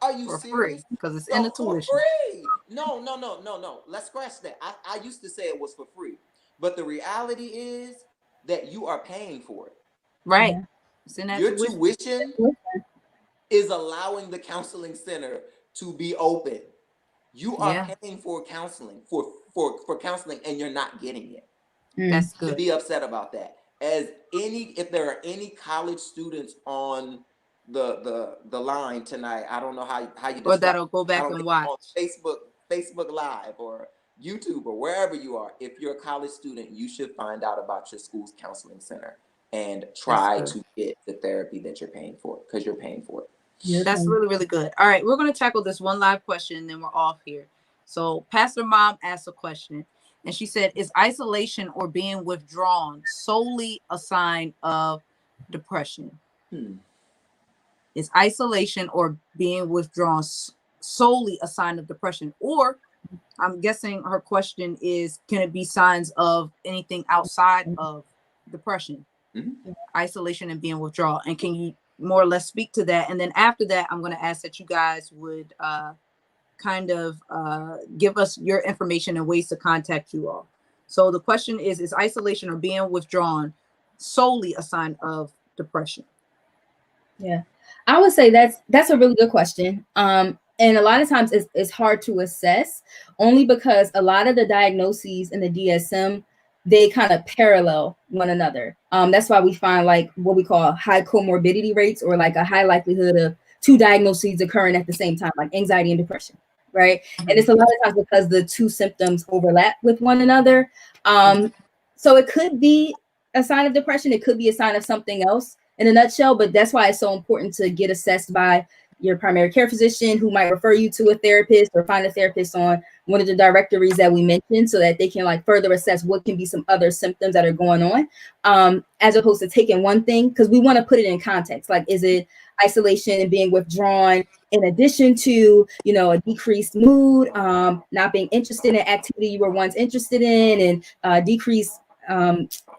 Are you serious? Because it's in the tuition. For free. No. Let's scratch that. I used to say it was for free. But the reality is that you are paying for it. Right. It's in that your tuition is allowing the counseling center to be open. You are paying for counseling, for counseling, and you're not getting it. That's good. To be upset about that. If there are any college students on the line tonight, I don't know how you or that'll go back and watch on Facebook Live or YouTube or wherever you are. If you're a college student, you should find out about your school's counseling center and try to get the therapy that you're paying for, because you're paying for it. That's really, really good. All right, we're going to tackle this one live question and then we're off here. So Pastor Mom asked a question and she said, is isolation or being withdrawn solely a sign of depression? Is isolation or being withdrawn solely a sign of depression? Or I'm guessing her question is, can it be signs of anything outside of depression? Isolation and being withdrawn. And can you more or less speak to that? And then after that, I'm going to ask that you guys would give us your information and ways to contact you all. So the question is isolation or being withdrawn solely a sign of depression? Yeah. I would say that's a really good question. And a lot of times it's hard to assess only because a lot of the diagnoses in the DSM, they kind of parallel one another. That's why we find like what we call high comorbidity rates, or like a high likelihood of two diagnoses occurring at the same time, like anxiety and depression, right? Mm-hmm. And it's a lot of times because the two symptoms overlap with one another. So it could be a sign of depression. It could be a sign of something else in a nutshell, but that's why it's so important to get assessed by your primary care physician, who might refer you to a therapist or find a therapist on one of the directories that we mentioned, so that they can like further assess what can be some other symptoms that are going on, as opposed to taking one thing, because we want to put it in context. Like, is it isolation and being withdrawn in addition to, you know, a decreased mood, not being interested in activity you were once interested in, and decreased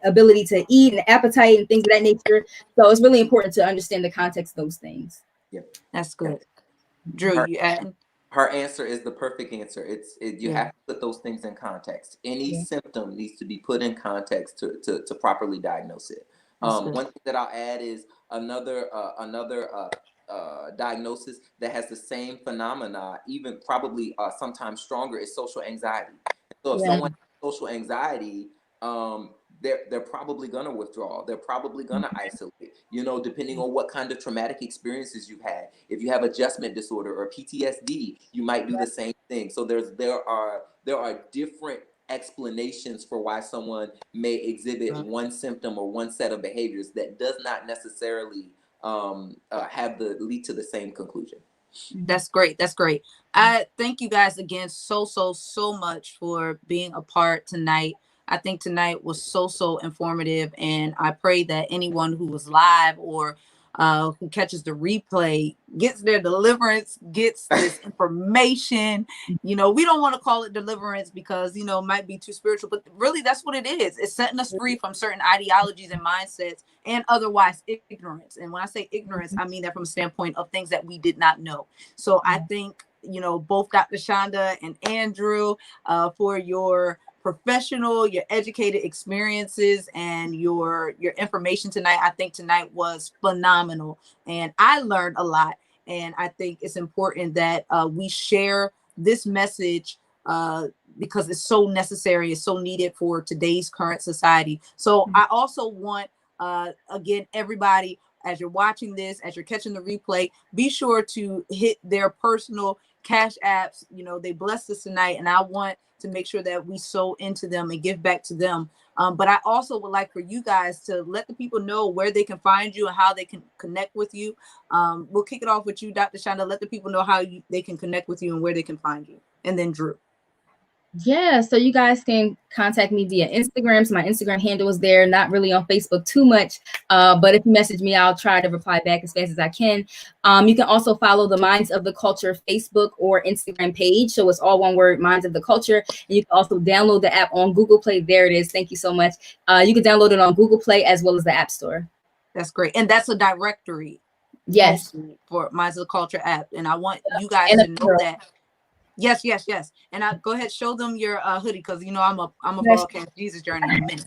ability to eat and appetite and things of that nature. So it's really important to understand the context of those things. Yep. That's good. Drew, you add? Her answer is the perfect answer. You Yeah. have to put those things in context. Any Yeah. symptom needs to be put in context to properly diagnose it. One thing that I'll add is another diagnosis that has the same phenomena, even probably sometimes stronger, is social anxiety. So if Yeah. someone has social anxiety, they're probably gonna withdraw. They're probably gonna isolate. You know, depending on what kind of traumatic experiences you've had. If you have adjustment disorder or PTSD, you might do the same thing. So there are different explanations for why someone may exhibit one symptom or one set of behaviors that does not necessarily lead to the same conclusion. That's great. That's great. I thank you guys again so much for being a part tonight. I think tonight was so informative, and I pray that anyone who was live or who catches the replay gets their deliverance, gets this information. You know, we don't want to call it deliverance because, you know, it might be too spiritual, but really that's what it is. It's setting us free from certain ideologies and mindsets and otherwise ignorance. And when I say ignorance, I mean that from a standpoint of things that we did not know. So I think, you know, both Dr. Chanda and Andrew for your professional, your educated experiences, and your information tonight. I think tonight was phenomenal, and I learned a lot. And I think it's important that we share this message because it's so necessary, it's so needed for today's current society. So I also want, again, everybody, as you're watching this, as you're catching the replay, be sure to hit their personal cash apps. You know, they blessed us tonight, and I want to make sure that we sow into them and give back to them. But I also would like for you guys to let the people know where they can find you and how they can connect with you. We'll kick it off with you, Dr. Chanda. Let the people know how they can connect with you and where they can find you. And then Drew. Yeah, so you guys can contact me via Instagram. So my Instagram handle is there, not really on Facebook too much. But if you message me, I'll try to reply back as fast as I can. You can also follow the Minds of the Culture Facebook or Instagram page. So it's all one word, Minds of the Culture. And you can also download the app on Google Play. There it is. Thank you so much. You can download it on Google Play as well as the App Store. That's great. And that's a directory. Yes. For Minds of the Culture app. And I want you guys to know that. Yes. And I go ahead, show them your hoodie, because you know I'm a broadcast Jesus journey in a minute.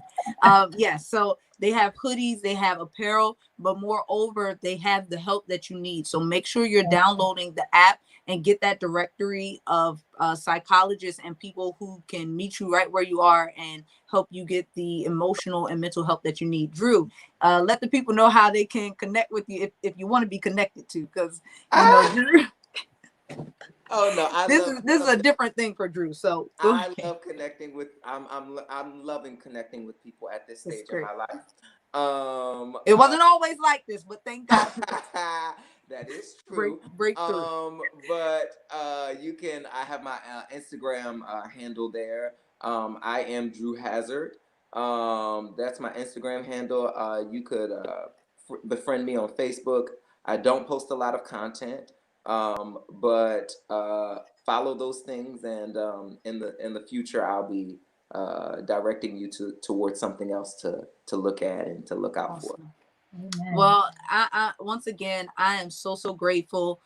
Yes, so they have hoodies, they have apparel, but moreover, they have the help that you need. So make sure you're downloading the app and get that directory of psychologists and people who can meet you right where you are and help you get the emotional and mental help that you need. Drew, let the people know how they can connect with you if you want to be connected to, because you know Drew. Oh no, this is a different thing for Drew. So I love connecting with. I'm loving connecting with people at this stage of my life. It wasn't always like this, but thank God. That is true. Breakthrough. But you can. I have my Instagram handle there. I am Drew Hazzard. That's my Instagram handle. You could befriend me on Facebook. I don't post a lot of content. But follow those things, and in the future I'll be directing you towards something else to look at and to look out for. Amen. Well, I once again I am so grateful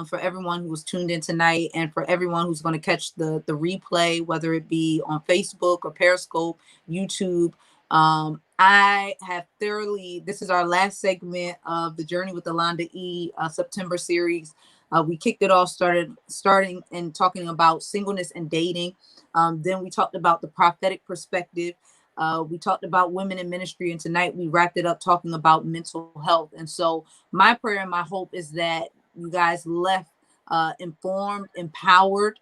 for everyone who was tuned in tonight, and for everyone who's going to catch the replay, whether it be on Facebook or Periscope, YouTube. I have thoroughly, this is our last segment of the Journey with Alonda E September series. We kicked it off, starting and talking about singleness and dating. Then we talked about the prophetic perspective. We talked about women in ministry, and tonight we wrapped it up talking about mental health. And so my prayer and my hope is that you guys left informed, empowered,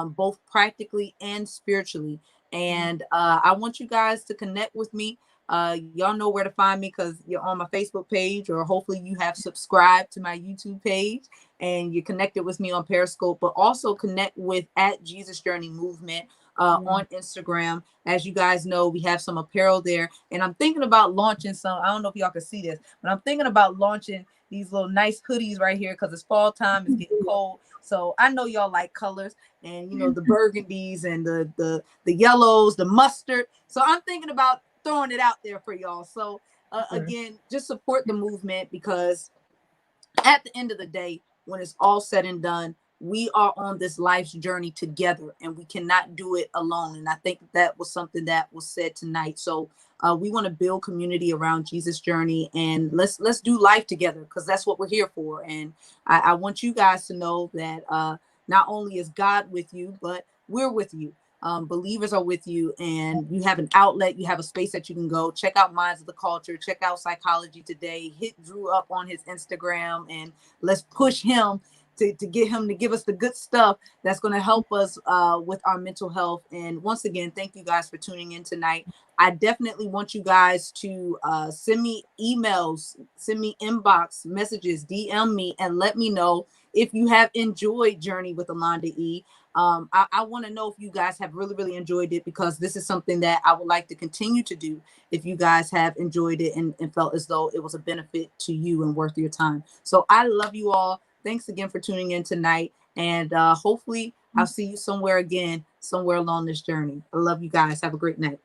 both practically and spiritually. And I want you guys to connect with me. Y'all know where to find me because you're on my Facebook page, or hopefully you have subscribed to my YouTube page and you're connected with me on Periscope, but also connect with at Jesus Journey Movement on Instagram. As you guys know, we have some apparel there, and I'm thinking about launching some. I don't know if y'all can see this, but I'm thinking about launching these little nice hoodies right here because it's fall time, it's getting cold. So I know y'all like colors, and you know, the burgundies and the yellows, the mustard. So I'm thinking about throwing it out there for y'all. So again, just support the movement, because at the end of the day, when it's all said and done, we are on this life's journey together, and we cannot do it alone. And I think that was something that was said tonight. So we want to build community around Jesus' journey, and let's do life together, because that's what we're here for. And I want you guys to know that not only is God with you, but we're with you. Believers are with you, and you have an outlet, you have a space that you can go. Check out Minds of the Culture, check out Psychology Today, hit Drew up on his Instagram, and let's push him to get him to give us the good stuff that's going to help us with our mental health. And once again, thank you guys for tuning in tonight. I definitely want you guys to send me emails, send me inbox messages, DM me, and let me know if you have enjoyed Journey with Alonda E. I want to know if you guys have really enjoyed it, because this is something that I would like to continue to do if you guys have enjoyed it and felt as though it was a benefit to you and worth your time. So I love you all. Thanks again for tuning in tonight, and hopefully I'll see you somewhere again, somewhere along this journey. I love you guys. Have a great night.